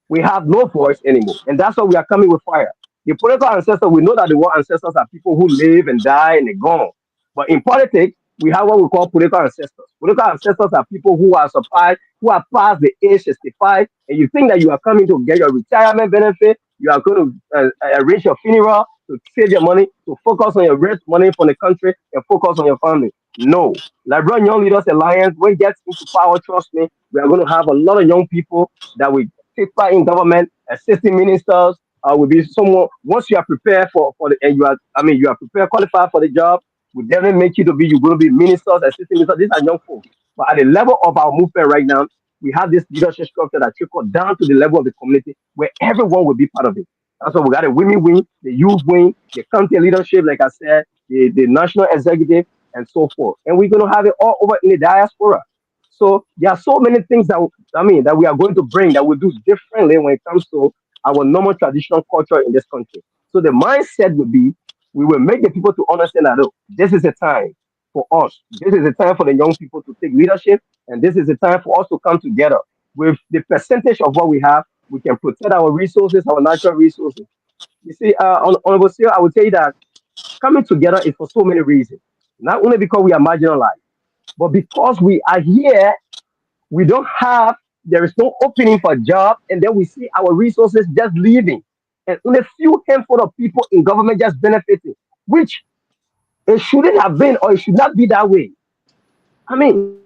S5: we have no voice anymore. And that's why we are coming with fire. The political ancestors, we know that the war ancestors are people who live and die and they're gone. But in politics, we have what we call political ancestors. Political ancestors are people who are survived, who are past the age 65, and you think that you are coming to get your retirement benefit, you are going to arrange your funeral, to save your money, to focus on your rest money from the country and focus on your family. No. Liberian Young Leaders Alliance, when it gets into power, trust me, we are going to have a lot of young people that will take part in government, assisting ministers, will be someone once you are prepared for the and you are I mean you are prepared, qualified for the job, we definitely make you to be you're going to be ministers, assisting ministers. These are young folks. But at the level of our movement right now, we have this leadership structure that trickle down to the level of the community where everyone will be part of it. That's why we got a women wing, the youth wing, the county leadership, like I said, the national executive, and so forth. And we're going to have it all over in the diaspora. So there are so many things that we are going to bring that we do differently when it comes to our normal traditional culture in this country. So the mindset will be we will make the people to understand that look, this is a time for us. This is a time for the young people to take leadership, and this is a time for us to come together with the percentage of what we have. We can protect our resources, our natural resources. You see, on I would say that coming together is for so many reasons. Not only because we are marginalized, but because we are here we don't have there is no opening for job and then we see our resources just leaving and only a few handful of people in government just benefiting which it shouldn't have been or it should not be that way. I mean,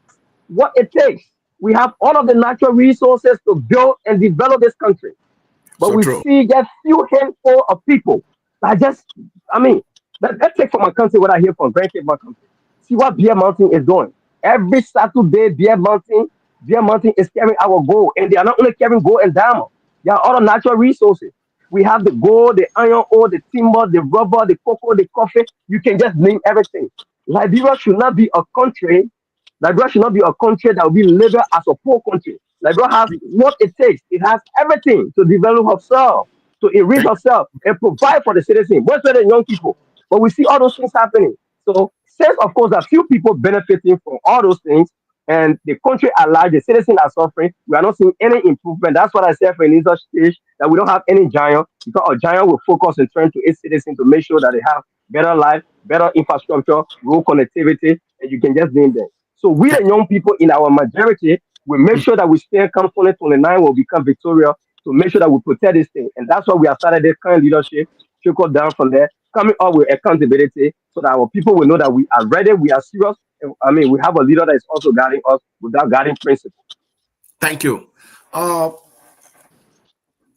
S5: that's what it takes. We have all of the natural resources to build and develop this country, but
S3: So
S5: we
S3: true.
S5: see just few handful of people that just, I mean, let's take from my country what I hear from Grand Cape, my country. See what Beer Mountain is doing. Every Saturday, Beer Mountain is carrying our gold, and they are not only carrying gold and diamond. They are other natural resources. We have the gold, the iron ore, the timber, the rubber, the cocoa, the coffee. You can just name everything. Liberia should not be a country. Liberia should not be a country that will be labeled as a poor country. Liberia has what it takes. It has everything to develop herself, to enrich
S3: Thank
S5: herself, and provide for the citizen, most of the young people. But we see all those things happening. So, since of course, a few people benefiting from all those things, and the country at large, the citizens are suffering, we are not seeing any improvement. That's what I said for initial stage that we don't have any giant because a giant will focus and turn to its citizens to make sure that they have better life, better infrastructure, road connectivity, and you can just name them. So we the young people in our majority will make sure that we stay come 2029 will become victorious to make sure that we protect this thing. And that's why we have started this kind of leadership, trickle down from there, coming up with accountability so that our people will know that we are ready, we are serious. And, I mean, we have a leader that is also guiding us with that guiding principle.
S3: thank you. Uh,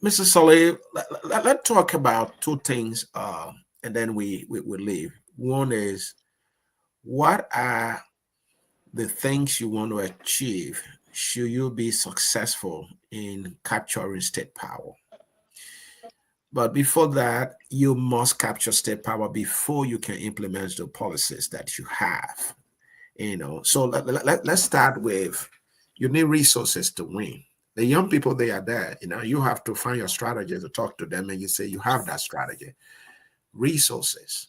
S3: Mr. Saleh, let's talk about two things and then we leave. One is, what are the things you want to achieve should you be successful in capturing state power? But before that, you must capture state power before you can implement the policies that you have. So let's start with, you need resources to win. The young people, they are there. You have to find your strategy to talk to them, and you say you have that strategy. Resources.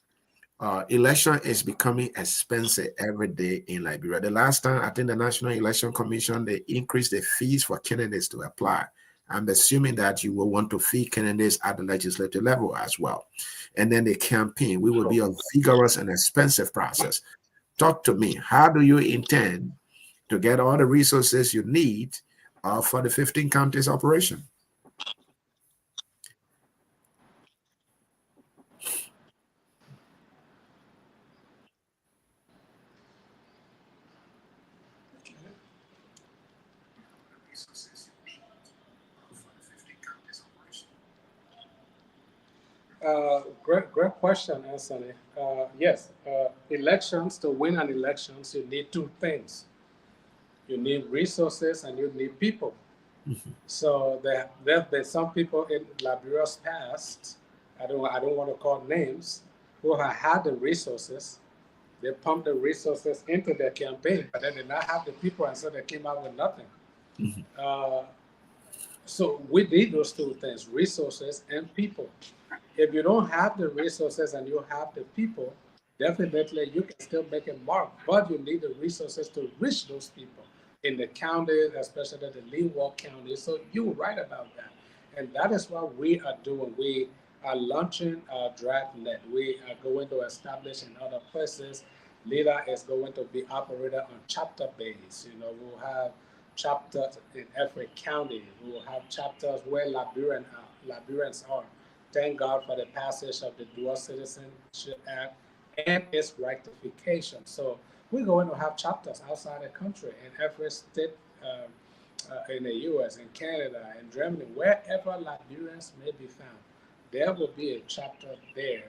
S3: Election is becoming expensive every day in Liberia. The last time, I think the National Election Commission, they increased the fees for candidates to apply. I'm assuming that you will want to fee candidates at the legislative level as well. And then the campaign, we will be a vigorous and expensive process. Talk to me. How do you intend to get all the resources you need for the 15 counties operation?
S4: Great question, Anthony. Yes, elections, to win an elections, you need two things. You need resources and you need people. So there have been some people in Liberia's past, I don't want to call names, who have had the resources. They pumped the resources into their campaign, but then they did not have the people, and so they came out with nothing. Uh, so we need those two things, resources and people. If you don't have the resources and you have the people, definitely you can still make a mark, but you need the resources to reach those people in the counties, especially the Leeward County. So you're right about that. And that is what we are doing. We are launching a draft net. We are going to establish in other places. Leader is going to be operated on chapter base. We'll have chapters in every county. We will have chapters where Liberians are. Thank God for the passage of the Dual Citizenship Act and its ratification. So we're going to have chapters outside the country in every state in the US, in Canada, in Germany, wherever Liberians may be found. There will be a chapter there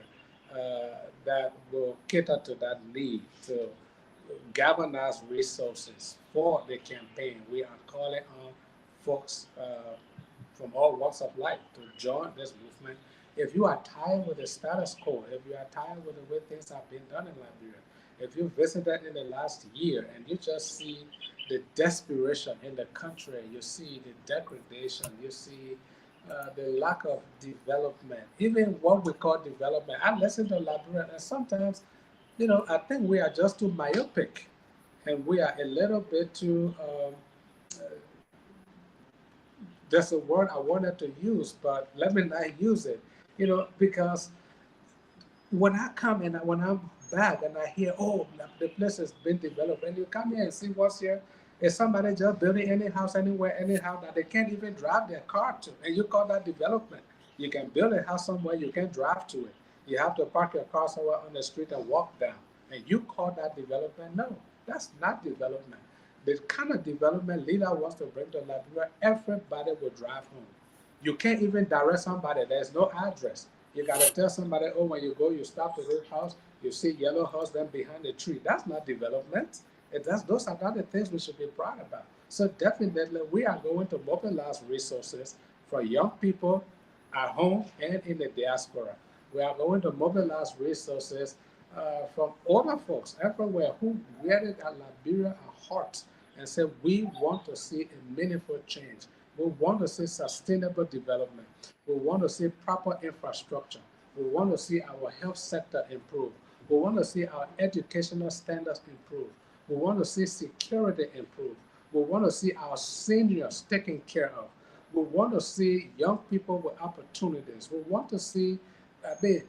S4: that will cater to that need to galvanize resources for the campaign. We are calling on folks from all walks of life to join this movement. If you are tired with the status quo, if you are tired with the way things have been done in Liberia, if you visited in the last year and you just see the desperation in the country, you see the degradation, you see the lack of development, even what we call development. I listen to Liberian, and sometimes, I think we are just too myopic, and we are a little bit too. That's a word I wanted to use, but let me not use it. Because when I come and when I'm back and I hear, oh, the place has been developed, and you come here and see what's here, is somebody just building any house anywhere, anyhow, that they can't even drive their car to, and you call that development? You can build a house somewhere, you can drive to it. You have to park your car somewhere on the street and walk down, and you call that development? No. That's not development. The kind of development leader wants to bring to Liberia, everybody will drive home. You can't even direct somebody. There's no address. You gotta tell somebody, oh, when you go, you stop at this house, you see yellow house, then behind the tree. That's not development. Those are not the things we should be proud about. So definitely, we are going to mobilize resources for young people at home and in the diaspora. We are going to mobilize resources from older folks everywhere who really got Liberia at heart and say we want to see a meaningful change. We want to see sustainable development. We want to see proper infrastructure. We want to see our health sector improve. We want to see our educational standards improve. We want to see security improve. We want to see our seniors taken care of. We want to see young people with opportunities. We want to see, I mean,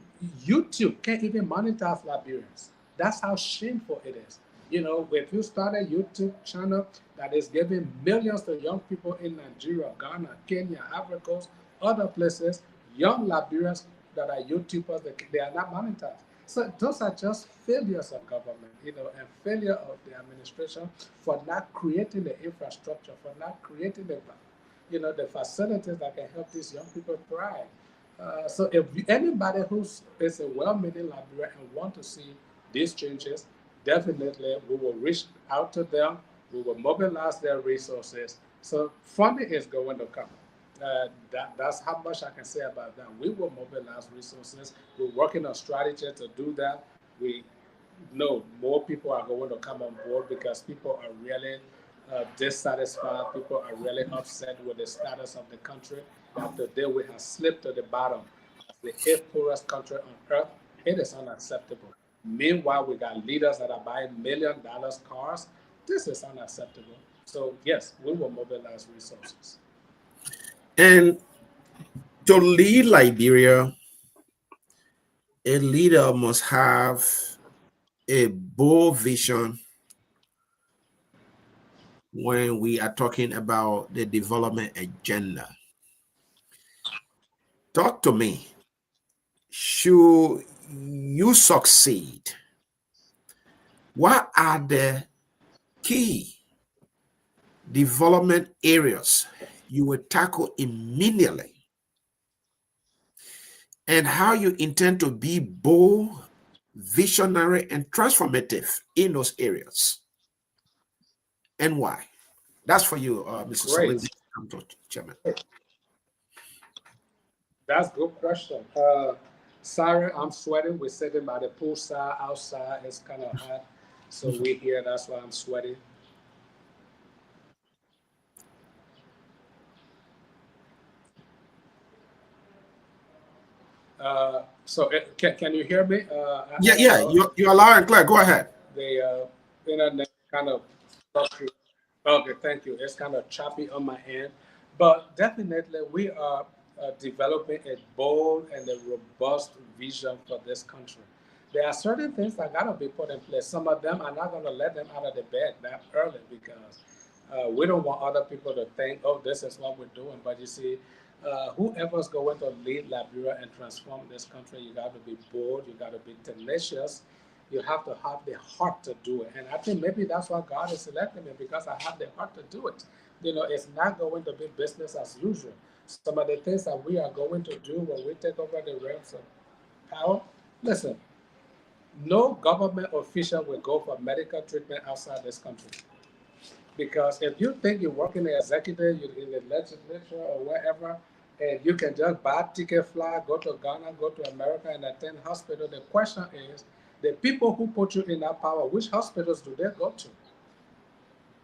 S4: YouTube can't even monetize Liberians. That's how shameful it is. You know, if you start a YouTube channel that is giving millions to young people in Nigeria, Ghana, Kenya, Ivory Coast, other places, young Liberians that are YouTubers, they are not monetized. So those are just failures of government, you know, and failure of the administration for not creating the infrastructure, for not creating the, you know, the facilities that can help these young people thrive. So if anybody is a well-meaning Liberian and want to see these changes, definitely we will reach out to them. We will mobilize their resources. So funding is going to come. That's how much I can say about that. We will mobilize resources. We're working on strategy to do that. We know more people are going to come on board because people are really dissatisfied. People are really upset with the status of the country. That today we have slipped to the bottom as the eighth poorest country on earth. It is unacceptable. Meanwhile, we got leaders that are buying $1 million cars. This is unacceptable. So yes, we will mobilize resources.
S3: And to lead Liberia, a leader must have a bold vision when we are talking about the development agenda. Talk to me. Should you succeed, what are the key development areas you will tackle immediately, and how you intend to be bold, visionary, and transformative in those areas, and why? That's for you, Mr.
S4: Great.
S3: Chairman.
S4: That's a good question. Sorry, I'm sweating. We're sitting by the poolside outside. It's kind of hot. So we're here. That's why I'm sweating. Can you hear me?
S3: Yeah, you're loud and clear. Go ahead.
S4: The internet kind of fluctuates. Okay, thank you. It's kind of choppy on my end, but definitely we are developing a bold and a robust vision for this country. There are certain things that gotta be put in place. Some of them are not gonna let them out of the bed that early because we don't want other people to think, oh, this is what we're doing. But you see, whoever's going to lead Liberia and transform this country, you got to be bold, you got to be tenacious, you have to have the heart to do it. And I think maybe that's why God is selecting me because I have the heart to do it. You know, it's not going to be business as usual. Some of the things that we are going to do when we take over the reins of power, listen, no government official will go for medical treatment outside this country. Because if you think you work in the executive, you're in the legislature or wherever, and you can just buy a ticket, fly, go to Ghana, go to America, and attend hospital, the question is, the people who put you in that power, which hospitals do they go to?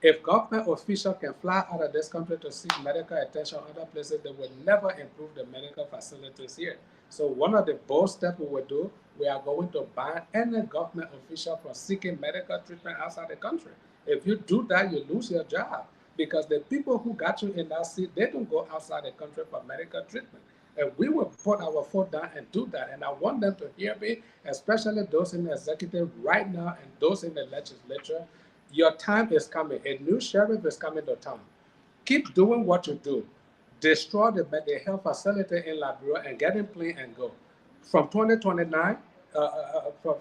S4: If government officials can fly out of this country to seek medical attention other places, they will never improve the medical facilities here. So one of the bold steps we will do, we are going to ban any government official from seeking medical treatment outside the country. If you do that, you lose your job because the people who got you in that seat, they don't go outside the country for medical treatment. And we will put our foot down and do that. And I want them to hear me, especially those in the executive right now and those in the legislature. Your time is coming. A new sheriff is coming to town. Keep doing what you do. Destroy the health facility in Liberia and get in plane and go. From 2029, from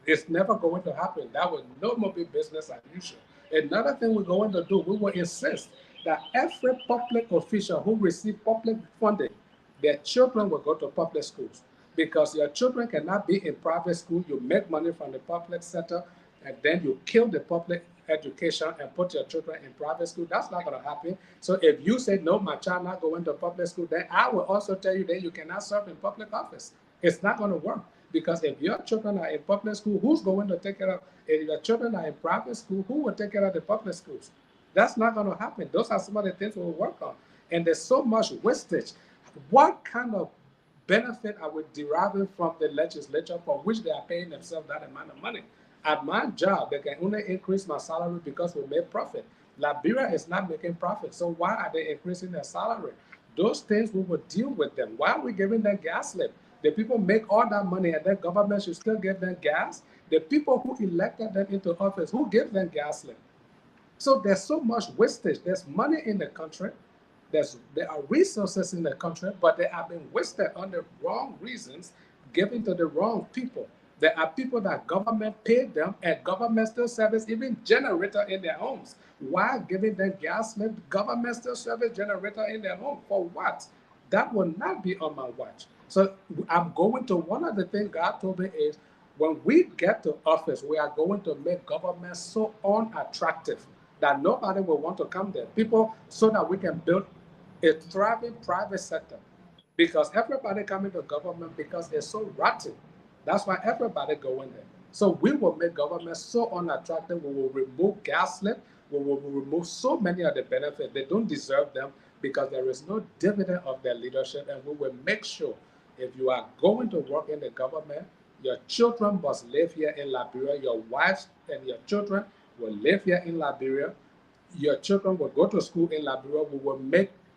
S4: It's never going to happen. That will no more be business as usual. Another thing we're going to do, we will insist that every public official who receives public funding, their children will go to public schools, because your children cannot be in private school. You make money from the public sector, and then you kill the public education and put your children in private school. That's not going to happen. So if you say, no, my child not going to public school, then I will also tell you that you cannot serve in public office. It's not going to work, because if your children are in public school, who's going to take care of? If your children are in private school, who will take care of the public schools? That's not going to happen. Those are some of the things we'll work on. And there's so much wastage. What kind of benefit are we deriving from the legislature for which they are paying themselves that amount of money? At my job, they can only increase my salary because we make profit. Liberia is not making profit. So why are they increasing their salary? Those things we will deal with them. Why are we giving them gas slip? The people make all that money and then government should still give them gas. The people who elected them into office, who gave them gas slip? So there's so much wastage. There's money in the country. There are resources in the country, but they have been wasted on the wrong reasons, given to the wrong people. There are people that government paid them, and government still service even generator in their homes. Why giving them gas slip? Government still service generator in their home. For what? That will not be on my watch. So I'm going to, one of the things God told me is, when we get to office, we are going to make government so unattractive that nobody will want to come there. People, so that we can build a thriving private sector, because everybody coming to government because it's so rotten. That's why everybody go in there. So we will make government so unattractive. We will remove gas slip. We will remove so many of the benefits. They don't deserve them, because there is no dividend of their leadership. And we will make sure, if you are going to work in the government, your children must live here in Liberia. Your wives and your children will live here in Liberia. Your children will go to school in Liberia. We will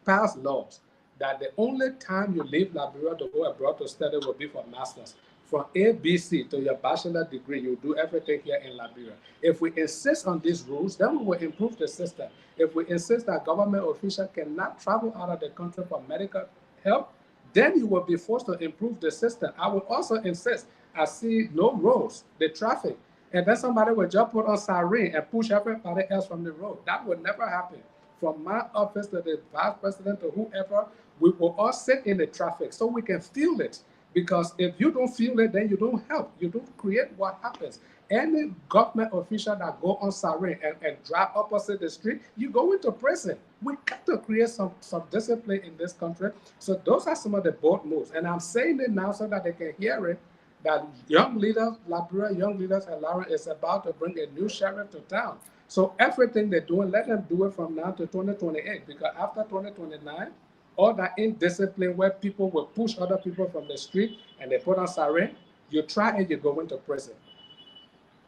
S4: pass laws that the only time you leave Liberia to go abroad to study will be for masters. From ABC to your bachelor degree, you do everything here in Liberia. If we insist on these rules, then we will improve the system. If we insist that government officials cannot travel out of the country for medical help, then you will be forced to improve the system. I will also insist, I see no roads, the traffic, and then somebody will just put on siren and push everybody else from the road. That will never happen. From my office to the vice president to whoever, we will all sit in the traffic so we can feel it. Because if you don't feel it, then you don't help. You don't create what happens. Any government official that go on siren and drive opposite the street, you go into prison. We got to create some discipline in this country. So those are some of the bold moves. And I'm saying it now so that they can hear it, that young leaders, Liberia, young leaders, and Lauren is about to bring a new sheriff to town. So everything they're doing, let them do it from now to 2028. Because after 2029, all that indiscipline where people will push other people from the street and they put on siren, you try and you go into prison.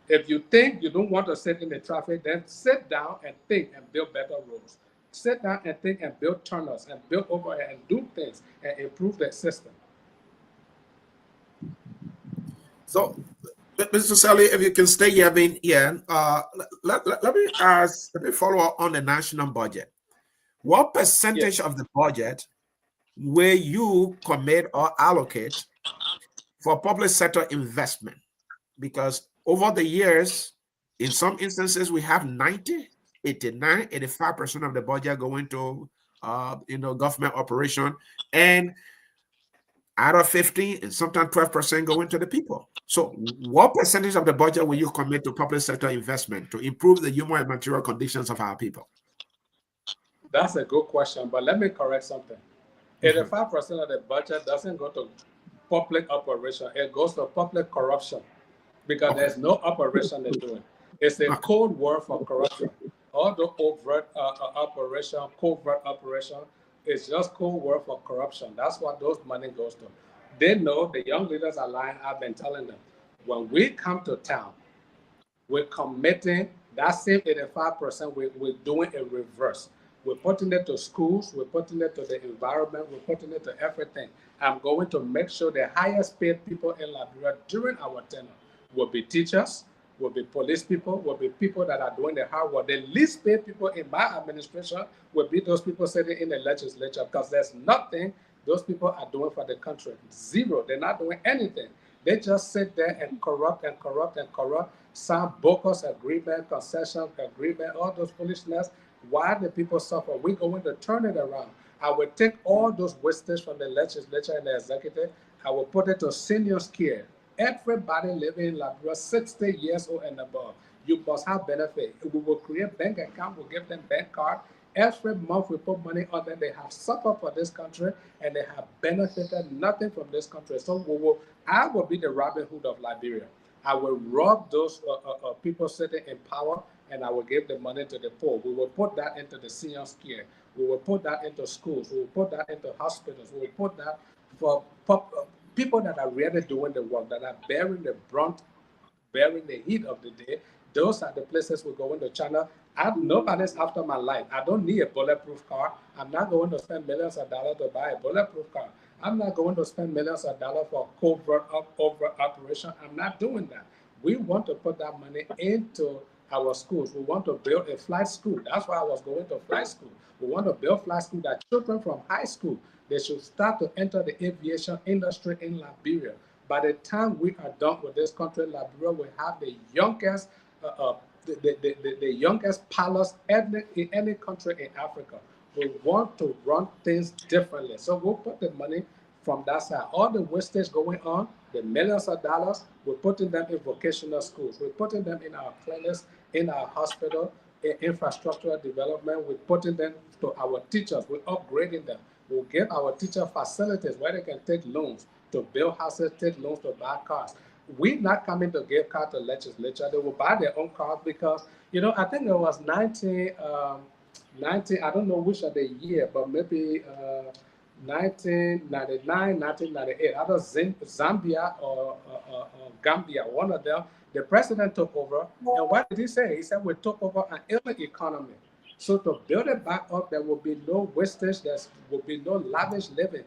S4: If you think you don't want to sit in the traffic, then sit down and think and build better roads. Sit down and think and build tunnels and build overhead and do things and improve the system.
S3: So, Mr. Sally, if you can stay here, let me follow up on the national budget. What percentage of the budget will you commit or allocate for public sector investment? Because over the years, in some instances, we have 90, 89, 85% of the budget going to government operation, and out of 15 and sometimes 12% going to the people. So what percentage of the budget will you commit to public sector investment to improve the human and material conditions of our people?
S4: That's a good question, but let me correct something. 85% of the budget doesn't go to public operation. It goes to public corruption, because there's no operation they're doing. It's a code word for corruption. All the overt operation, covert operation, it's just code word for corruption. That's what those money goes to. They know the young leaders are lying. I've been telling them, when we come to town, we're committing that same 85%, we're doing a reverse. We're putting it to schools, we're putting it to the environment, we're putting it to everything. I'm going to make sure the highest paid people in Liberia during our tenure will be teachers, will be police people, will be people that are doing the hard work. The least paid people in my administration will be those people sitting in the legislature, because there's nothing those people are doing for the country. Zero. They're not doing anything. They just sit there and corrupt and corrupt and corrupt, sign bogus agreement, concession agreement, all those foolishness. Why the people suffer? We're going to turn it around. I will take all those wastage from the legislature and the executive. I will put it to seniors care. Everybody living in Liberia, 60 years old and above, you must have benefit. We will create bank account, we'll give them bank card. Every month we put money on them. They have suffered for this country and they have benefited nothing from this country. So I will be the Robin Hood of Liberia. I will rob those people sitting in power and I will give the money to the poor. We will put that into the seniors care. We will put that into schools. We will put that into hospitals. We will put that for people that are really doing the work, that are bearing the brunt, bearing the heat of the day. Those are the places we're going to channel. Nobody's after my life. I don't need a bulletproof car. I'm not going to spend millions of dollars to buy a bulletproof car. I'm not going to spend millions of dollars for covert over operation. I'm not doing that. We want to put that money into our schools. We want to build a flight school. That's why I was going to flight school. We want to build flight school that children from high school, they should start to enter the aviation industry in Liberia. By the time we are done with this country, Liberia will have the youngest, the youngest pilots in any country in Africa. We want to run things differently. So we'll put the money from that side. All the wastage going on, the millions of dollars, we're putting them in vocational schools. We're putting them in our clinics, in our hospital, in infrastructure development. We're putting them to our teachers. We're upgrading them. We'll give our teacher facilities where they can take loans to build houses, take loans to buy cars. We're not coming to give cars to legislature. They will buy their own cars because, I think it was 19, I don't know which of the year, but maybe 1999, 1998, either Zambia or Gambia, one of them, the president took over. And what did he say? He said, we took over an ailing economy. So to build it back up, there will be no wastage, there will be no lavish living.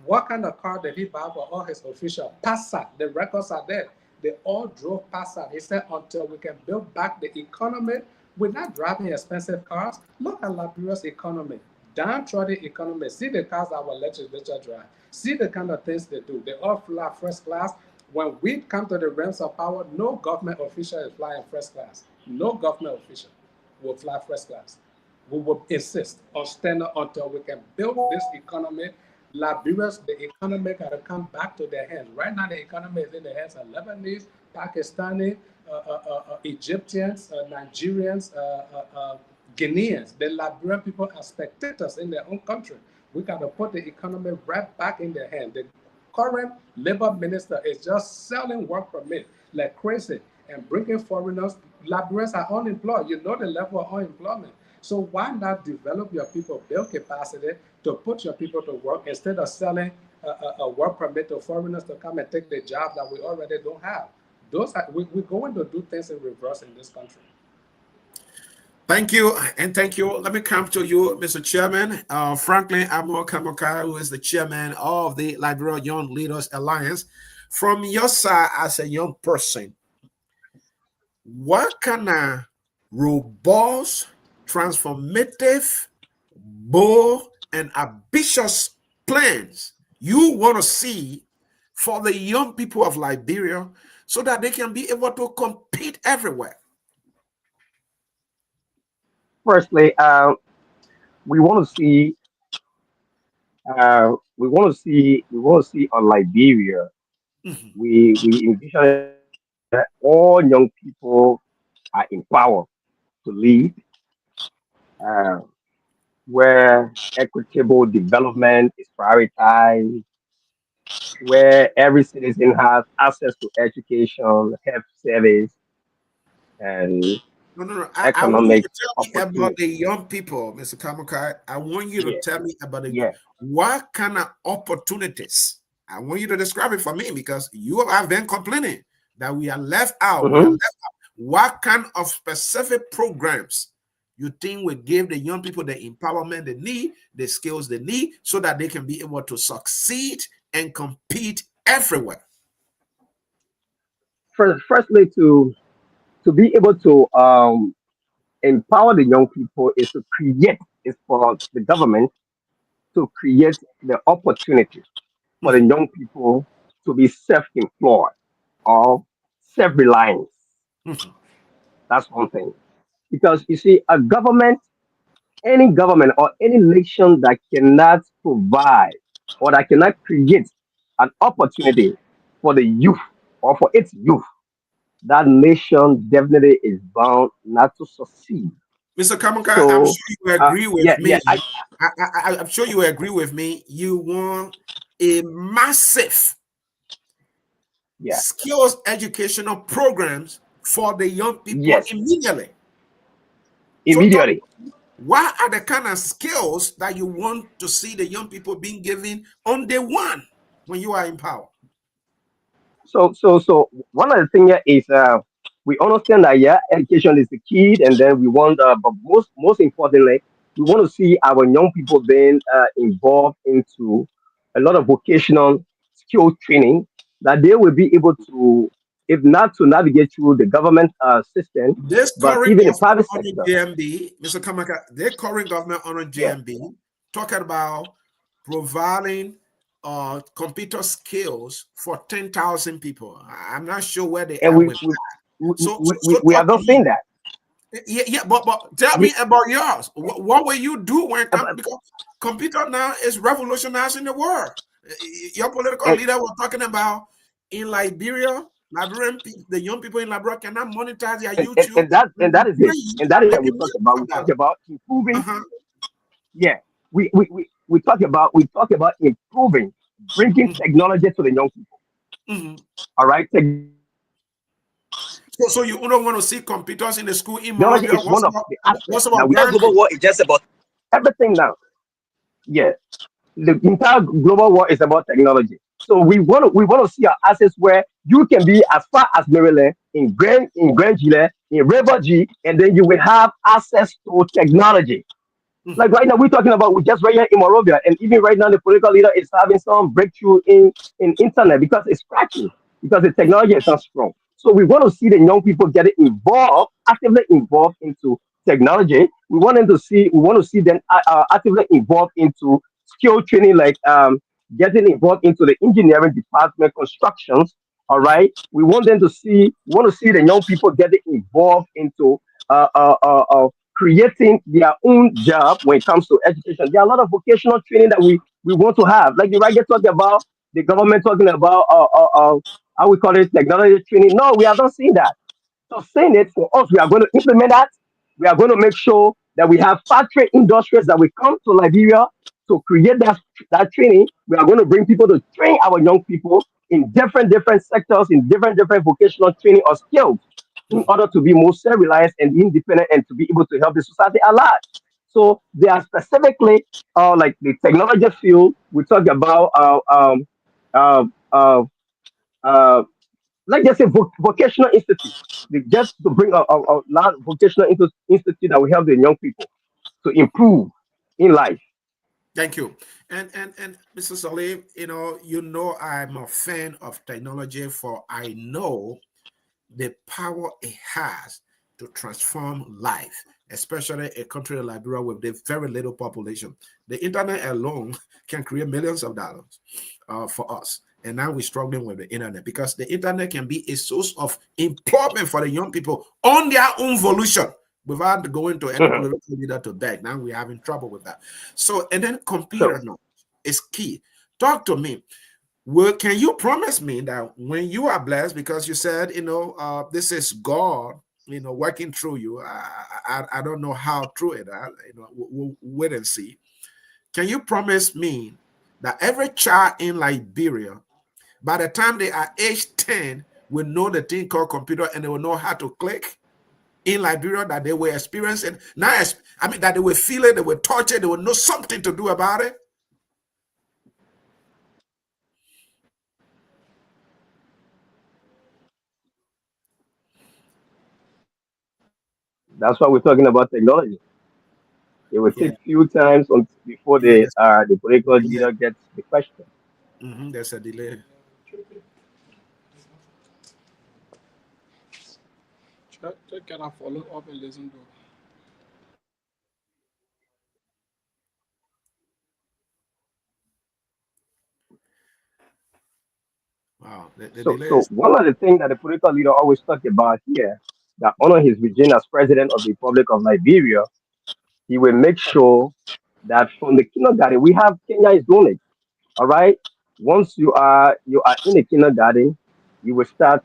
S4: What kind of car did he buy for all his officials? Passat. The records are there. They all drove Passat. He said, until we can build back the economy, we're not driving expensive cars. Look at Liberia's economy, downtrodden economy. See the cars our legislature drive. See the kind of things they do. They all fly first class. When we come to the realms of power, no government official is flying first class. No government official will fly first class. We will insist on standing until we can build this economy. Liberia's, the economy got to come back to their hands. Right now, the economy is in the hands of Lebanese, Pakistani, Egyptians, Nigerians, Guineans. The Liberian people are spectators in their own country. We got to put the economy right back in their hands. The current labor minister is just selling work permit like crazy and bringing foreigners. Liberians are unemployed. You know the level of unemployment. So why not develop your people, build capacity to put your people to work instead of selling a work permit to foreigners to come and take the job that we already don't have? We're going to do things in reverse in this country.
S3: Thank you, and thank you. Let me come to you, Mr. Chairman. Franklin Amo Kamokai, who is the chairman of the Liberia Young Leaders Alliance. From your side, as a young person, what kind of robust, transformative, bold, and ambitious plans you want to see for the young people of Liberia so that they can be able to compete everywhere?
S5: Firstly, we want to see, we want to see on Liberia.
S3: Mhm.
S5: We envision that all young people are empowered to lead, uh, where equitable development is prioritized, where every citizen has access to education, health service, and
S3: No, no, no. I want you
S5: economic
S3: to tell me about
S5: opportunity.
S3: the young people, Mr. Kamakai. I want you to
S5: Yeah,
S3: tell me about
S5: yeah.
S3: what kind of opportunities. I want you to describe it for me because you have been complaining that we are left out. We are
S5: Hmm.
S3: left out. What kind of specific programs you think will give the young people the empowerment they need, the skills they need, so that they can be able to succeed and compete everywhere?
S5: Firstly, to be able to empower the young people is to create is for the government to create the opportunity for the
S3: Mhm.
S5: young people to be self-employed. of self-reliance.
S3: Mhm.
S5: That's one thing. Because you see, a government, any government or any nation that cannot provide or that cannot create an opportunity for the youth or for its youth, that nation definitely is bound not to succeed.
S3: Mr. Kamuka, I'm
S5: So,
S3: sure you agree
S5: yeah,
S3: with
S5: yeah,
S3: me. I'm sure you agree with me. You want a massive
S5: yeah,
S3: skills educational programs for the young people
S5: yes,
S3: immediately. So talk,
S5: immediately.
S3: what are the kind of skills that you want to see the young people being given on day one when you are in power?
S5: So one of the thing here is we understand that yeah, education is the key, and then we want, but most importantly, we want to see our young people being involved into a lot of vocational skill training that they will be able to, if not to navigate through the government system,
S3: This
S5: but
S3: current
S5: even the
S3: government
S5: private
S3: under
S5: sector.
S3: GMB, Mr. Kamaka, the current government under
S5: Yeah,
S3: GMB talking about providing computer skills for 10,000 people. I'm not sure where they
S5: and
S3: are with that. So
S5: we
S3: talk
S5: have
S3: to
S5: not
S3: me.
S5: seen that.
S3: Yeah, but tell me
S5: We,
S3: about yours. What will you do when
S5: uh,
S3: because computer now is revolutionizing the world. Your political
S5: and,
S3: leader was talking about in Liberia, the young people in Liberia cannot monetize their YouTube
S5: and
S3: and
S5: that is it.
S3: free
S5: And that is what we
S3: making
S5: talk
S3: millions
S5: about.
S3: of
S5: We talk
S3: dollars.
S5: about improving.
S3: Uh-huh.
S5: Yeah, we talk about improving, bringing
S3: Mhm,
S5: technology to the young people.
S3: mhm.
S5: All right, technology is one of the aspects
S3: So,
S5: that
S3: so
S5: we
S3: you
S5: have
S3: don't
S5: to
S3: want to
S5: look
S3: see
S5: into.
S3: computers in the school in
S5: Technology
S3: Monrovia?
S5: is one of the
S3: What's
S5: aspects
S3: about
S5: that we have
S3: Gandhi?
S5: global war is just about everything now. Yeah, the entire global war is about technology. So we want to see our assets where you can be as far as Maryland in Grand Gile, in River G, and then you will have access to technology.
S3: Mhm,
S5: Like right now, we're talking about we just right here in Morovia, and even right now, the political leader is having some breakthrough in internet because it's cracking because the
S3: mhm,
S5: technology is not strong. So we want to see the young people getting involved, actively involved into technology. We want to see them actively involved into skill training, like getting involved into the engineering department, constructions. All
S3: mhm,
S5: right, we want to see the young people getting involved into creating their own job when it comes to education. There are a lot of vocational training that we want to have. Like the right talking about the government talking about how we call it technology training. No, we have not seen that. So saying it for us, we are going to implement that. We are going to make sure that we have factory industries that will come to Liberia to create that training. We are going to bring people to train our young people in different sectors, in different vocational training or skills in
S3: mhm.
S5: order to be more self-reliant and independent and to be able to help the society at large. So they are specifically like the technology field. We talk about uh, uh, uh, like just say vocational institute. They just to bring a large vocational institute that will help the young people to improve in life.
S3: Thank you. And Mr. Salim, you know I'm a fan of technology for I know the power it has to transform life, especially a country like Liberia with a very little population. The internet alone can create millions of dollars for us. And now we're struggling with the internet because the internet can be a source of employment for the young people on their own volition without going to any
S5: Mhm.
S3: political leader to beg. Now we're having trouble with that. So, and then
S5: So
S3: computer knowledge is key. Talk to me. Well, can you promise me that when you are blessed, because you said, this is God, working through you. I don't know how true it is. We'll wait and see. Can you promise me that every child in Liberia, by the time they are age 10, will know the thing called computer and they will know how to click in Liberia that they were experiencing? Now, I mean, that they will feel it, they will touch it, they will know something to do about it.
S5: that's why we're talking about technology. It will
S3: Yeah,
S5: take few times before
S3: yeah,
S5: the political
S3: delay.
S5: leader gets the question.
S3: There's a delay.
S4: Check can I follow up and listen to.
S3: Wow. The
S5: So
S3: delays.
S5: one of the things that the political leader always talk about here, that honor his regime as president of the Republic of Liberia, he will make sure that from the kindergarten we have Kenya is doing it. All right. Once you are in the kindergarten, you will start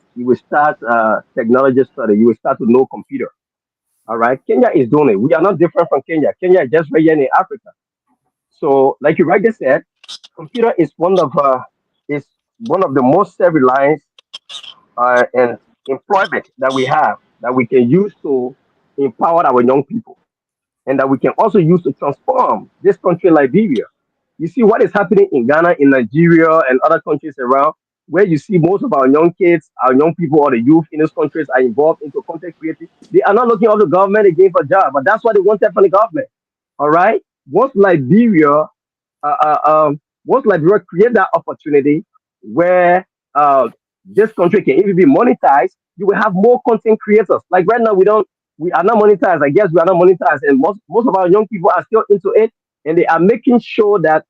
S5: technology study. You will start to know computer. All right. Kenya is doing it. We are not different from Kenya. Kenya is just right here in Africa. So, like you rightly said, computer is one of the most self-reliant and employment that we have that we can use to empower our young people and that we can also use to transform this country, Liberia. You see what is happening in Ghana, in Nigeria, and other countries around, where you see most of our young kids, our young people, or the youth in those countries are involved into content creating. They are not looking at the government again for jobs, but that's what they wanted from the government. All right. Once Liberia uh, uh, um, once Liberia create that opportunity where this country can even be monetized, you will have more content creators. Like right now, we are not monetized. I guess we are not monetized, and most of our young people are still into it, and they are making sure that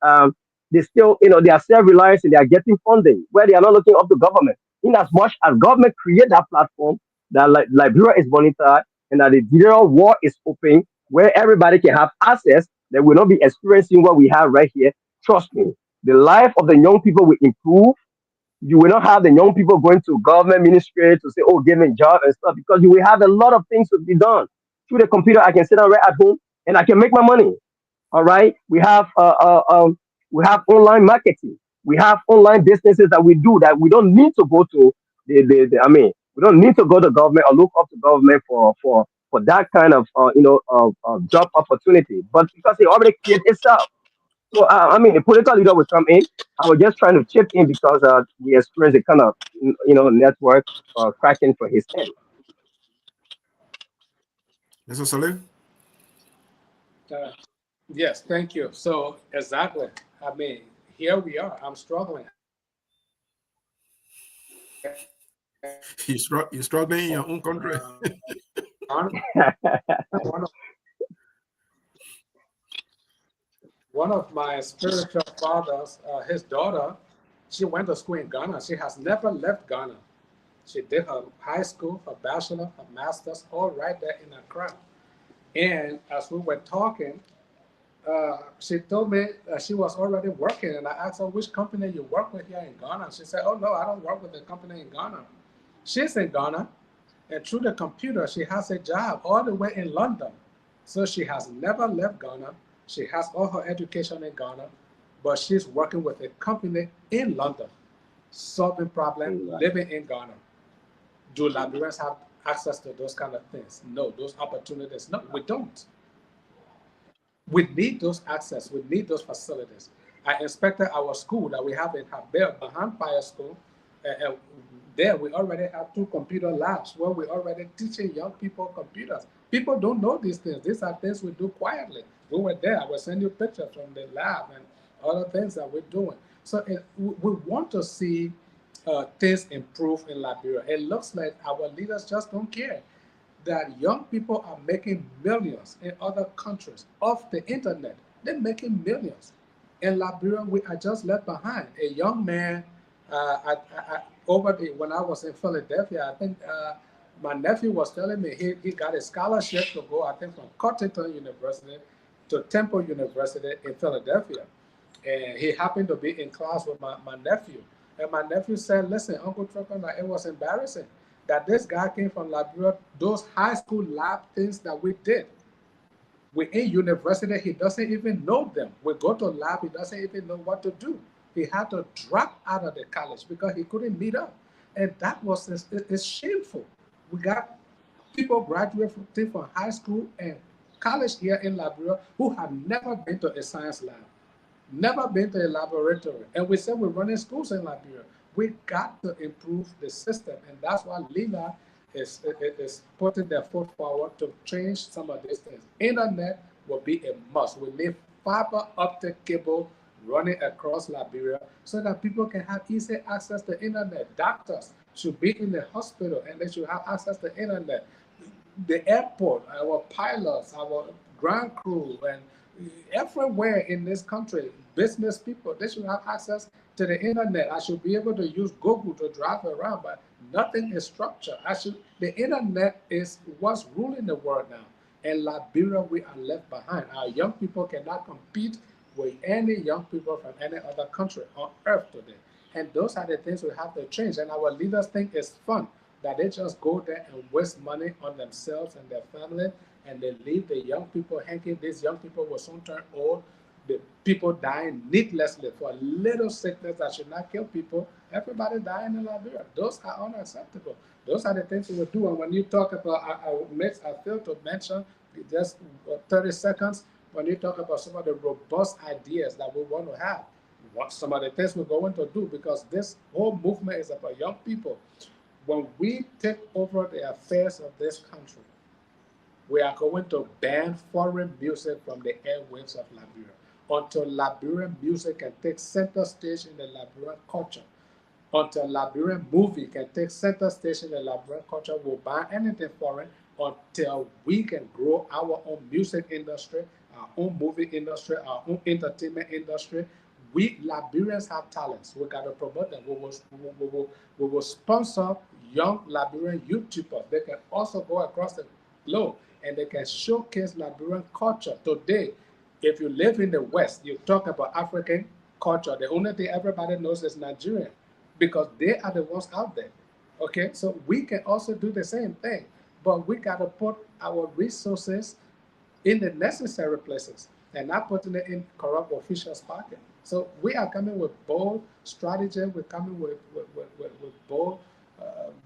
S5: they still, they are self-reliant and they are getting funding where they are not looking up to government. In as much as government create that platform that Liberia is monetized and that the digital war is open, where everybody can have access, they will not be experiencing what we have right here. Trust me, the life of the young people will improve. You will not have the young people going to government ministry to say, "Oh, give me a job" and stuff, because you will have a lot of things to be done through the computer. I can sit down right at home and I can make my money. All right, we have online marketing. We have online businesses that we do that we don't need to go to I mean, we don't need to go to government or look up to government for that kind of job opportunity. But because they already create itself. So I mean, a political leader will come in. I was just trying to chip in because we experienced a kind of network cracking for his end.
S3: Mr. Saleh?
S4: Uh, yes, thank you. So exactly. I mean, here we are. I'm struggling.
S3: You're struggling in your own country.
S4: One, one of one of my spiritual fathers, his daughter, she went to school in Ghana. She has never left Ghana. She did her high school, her bachelor, her master's, all right there in Accra. And as we were talking, she told me she was already working, and I asked her which company you work with here in Ghana. She said, "Oh no, I don't work with a company in Ghana." She's in Ghana, and through the computer, she has a job all the way in London. So she has never left Ghana. She has all her education in Ghana, but she's working with a company in London, solving problems,
S5: Right.
S4: living in Ghana. Do Liberians have access to those kind of things? No, those opportunities. No, we don't. We need those access. We need those facilities. I inspected our school that we have in Habel, Bahan Fire School. And there we already have two computer labs where we're already teaching young people computers. People don't know these things. These are things we do quietly. We were there. I will send you pictures from the lab and other things that we're doing. So we want to see things improve in Liberia. It looks like our leaders just don't care that young people are making millions in other countries off the internet. They're making millions. In Liberia, we are just left behind. A young man, when I was in Philadelphia, I think my nephew was telling me he got a scholarship to go, I think, from Cottington University to Temple University in Philadelphia. And he happened to be in class with my nephew. And my nephew said, "Listen, Uncle Trevor, like, it was embarrassing that this guy came from Liberia, those high school lab things that we did. We're in university, he doesn't even know them. We go to lab, he doesn't even know what to do. He had to drop out of the college because he couldn't meet up. And that was it's shameful. We got people graduating from high school and college here in Liberia who have never been to a science lab, never been to a laboratory. And we said we're running schools in Liberia. We got to improve the system. And that's why Lila is putting their foot forward to change some of these things. Internet will be a must. We need fiber optic cable running across Liberia so that people can have easy access to internet. Doctors should be in the hospital and they should have access to internet. The airport, our pilots, our ground crew, and everywhere in this country, business people, they should have access to the internet. I should be able to use Google to drive around, but nothing is structured. The internet is what's ruling the world now. In Liberia, we are left behind. Our young people cannot compete with any young people from any other country on earth today. And those are the things we have to change. And our leaders think it's fun that they just go there and waste money on themselves and their family, and they leave the young people hanging. These young people will soon turn old. The people dying needlessly for a little sickness that should not kill people. Everybody dying in Liberia. Those are unacceptable. Those are the things we will do. And when you talk about, I failed to mention just 30 seconds, when you talk about some of the robust ideas that we want to have, what some of the things we're going to do, because this whole movement is about young people. When we take over the affairs of this country, we are going to ban foreign music from the airwaves of Liberia until Liberian music can take center stage in the Liberian culture. Until Liberian movie can take center stage in the Liberian culture, we'll ban anything foreign until we can grow our own music industry, our own movie industry, our own entertainment industry. We Liberians have talents. We got to promote them. We will sponsor young Liberian YouTubers. They can also go across the globe and they can showcase Liberian culture. Today, if you live in the West, you talk about African culture. The only thing everybody knows is Nigerian because they are the ones out there. Okay, so we can also do the same thing, but we got to put our resources in the necessary places and not putting it in corrupt officials' pocket. So we are coming with bold strategy. We're coming with bold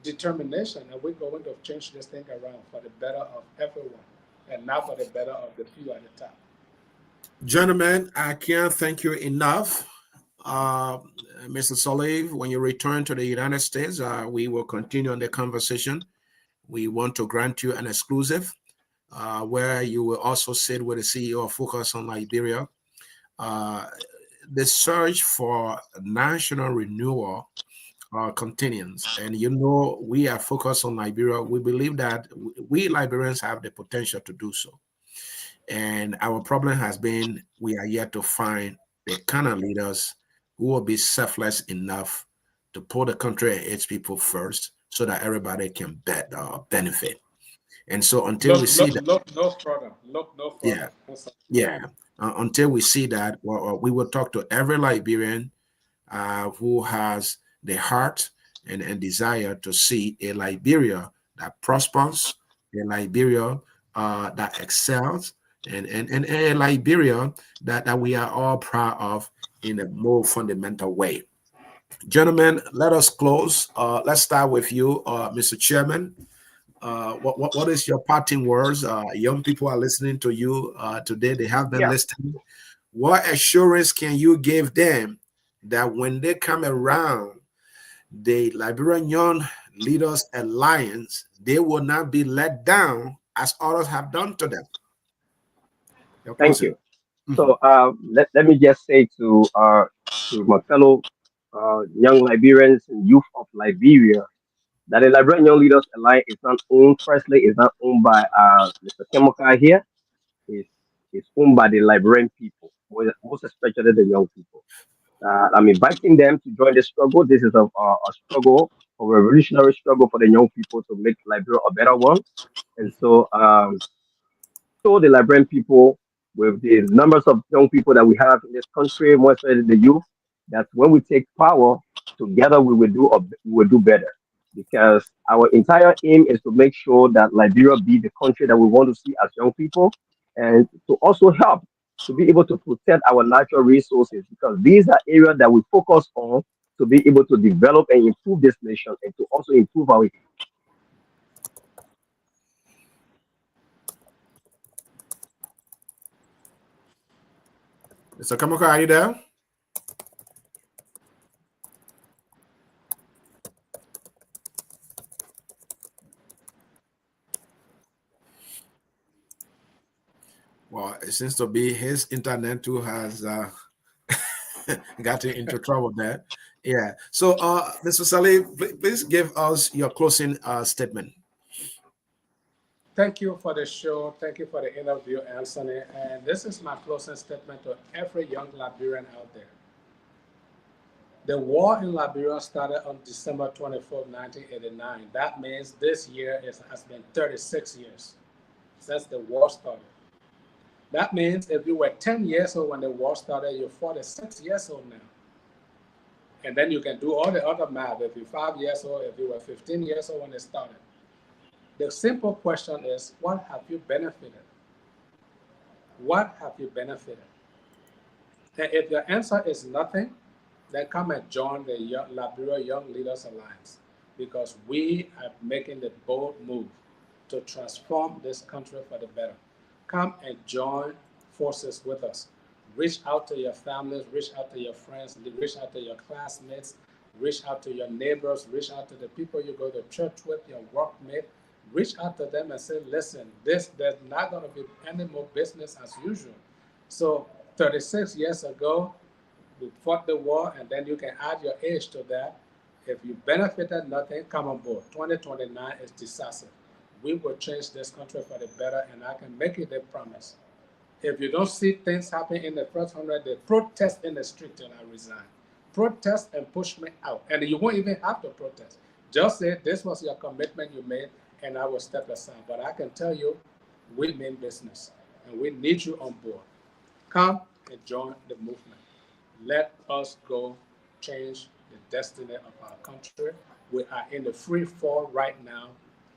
S4: determination, and we're going to change this thing around for the better of everyone and not for the better of the few at the top.
S3: Gentlemen, I can't thank you enough. Mr. Saleh, when you return to the United States, we will continue on the conversation. We want to grant you an exclusive where you will also sit with the CEO of Focus on Liberia. The search for national renewal continues. And you know, we are focused on Liberia. We believe that we Liberians have the potential to do so. And our problem has been we are yet to find the kind of leaders who will be selfless enough to put the country and its people first so that everybody can benefit. And so until we see that,
S4: look no further. Look no further.
S3: yeah, until we see that, we will talk to every Liberian who has the heart and desire to see a Liberia that prospers, a Liberia that excels, and a Liberia that we are all proud of in a more fundamental way. Gentlemen, let us close. Let's start with you, Mr. Chairman. What is your parting words? Young people are listening to you today. They have been
S5: Yeah.
S3: listening. What assurance can you give them that when they come around the Liberian Young Leaders Alliance, they will not be let down as others have done to them?
S5: Thank you. So let me just say to my fellow young Liberians and youth of Liberia that the Liberian Young Leaders Alliance is not owned, firstly, is not owned by Mr. Kemoka here. It's owned by the Liberian people, most especially the young people. I'm inviting them to join the struggle. This is a struggle, a revolutionary struggle for the young people to make Liberia a better one. And so, so the Liberian people, with the numbers of young people that we have in this country, more especially the youth, that when we take power together, we will do better. Because our entire aim is to make sure that Liberia be the country that we want to see as young people, and to also help to be able to protect our natural resources, because these are areas that we focus on to be able to develop and improve this nation and to also improve our.
S3: Mr. Kamaka, are you there? Well, it seems to be his internet too has got into trouble there. Yeah. So, Mr. Saleh, please give us your closing statement.
S4: Thank you for the show. Thank you for the interview, Anthony. And this is my closing statement to every young Liberian out there. The war in Liberia started on December 24, 1989. That means this year has been 36 years since the war started. That means if you were 10 years old when the war started, you're 46 years old now. And then you can do all the other math. If you're 5 years old, if you were 15 years old when it started. The simple question is, what have you benefited? What have you benefited? And if your answer is nothing, then come and join the Liberia Young Leaders Alliance, because we are making the bold move to transform this country for the better. Come and join forces with us. Reach out to your families, reach out to your friends, reach out to your classmates, reach out to your neighbors, reach out to the people you go to church with, your workmate. Reach out to them and say, listen, there's not going to be any more business as usual. So 36 years ago, we fought the war, and then you can add your age to that. If you benefited nothing, come on board. 2029 is decisive. We will change this country for the better, and I can make it a promise. If you don't see things happen in the first 100 days, protest in the street till I resign. Protest and push me out. And you won't even have to protest. Just say this was your commitment you made, and I will step aside. But I can tell you, we mean business, and we need you on board. Come and join the movement. Let us go change the destiny of our country. We are in the free fall right now,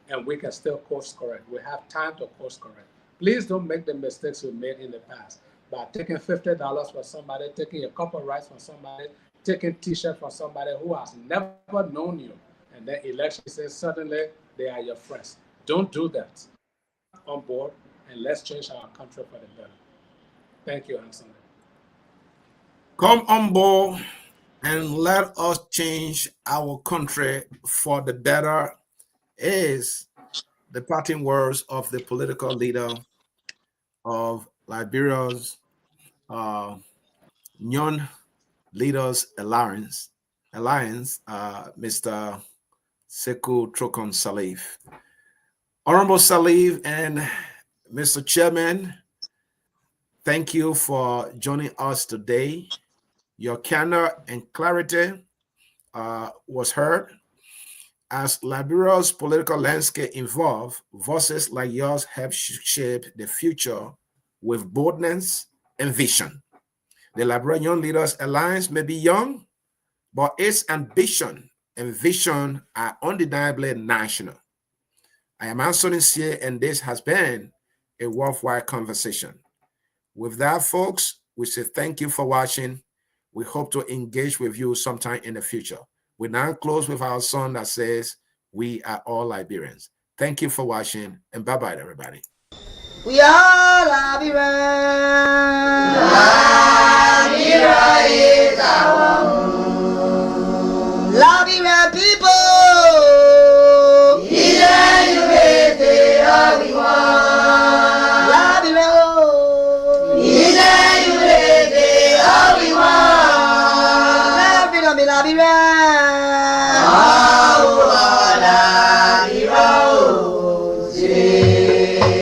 S4: and we can still course correct. We have time to course correct. Please don't make the mistakes we made in the past by taking $50 from somebody, taking a cup of rice from somebody, taking T-shirt from somebody who has never known you, and then election says suddenly they are your friends. Don't do that. On board, and let's change our country for the better. Thank you, Anthony.
S3: Come on board and let us change our country for the better is the parting words of the political leader of Liberia's Young Leaders Alliance, Mr. Sekou Trokon Salif. Honorable Salif and Mr. Chairman, thank you for joining us today. Your candor and clarity was heard. As Liberia's political landscape evolves, voices like yours help shape the future with boldness and vision. The Liberian Young Leaders Alliance may be young, but its ambition and vision are undeniably national. I am Anthony Sier, and this has been a worthwhile conversation. With that, folks, we say thank you for watching. We hope to engage with you sometime in the future. We now close with our song that says, "We are all Liberians." Thank you for watching, and bye-bye, everybody.
S6: We are Liberia. Liberia is our home. Liberia people. Liberia, we want. Liberia, oh. Liberia, we want. Liberia,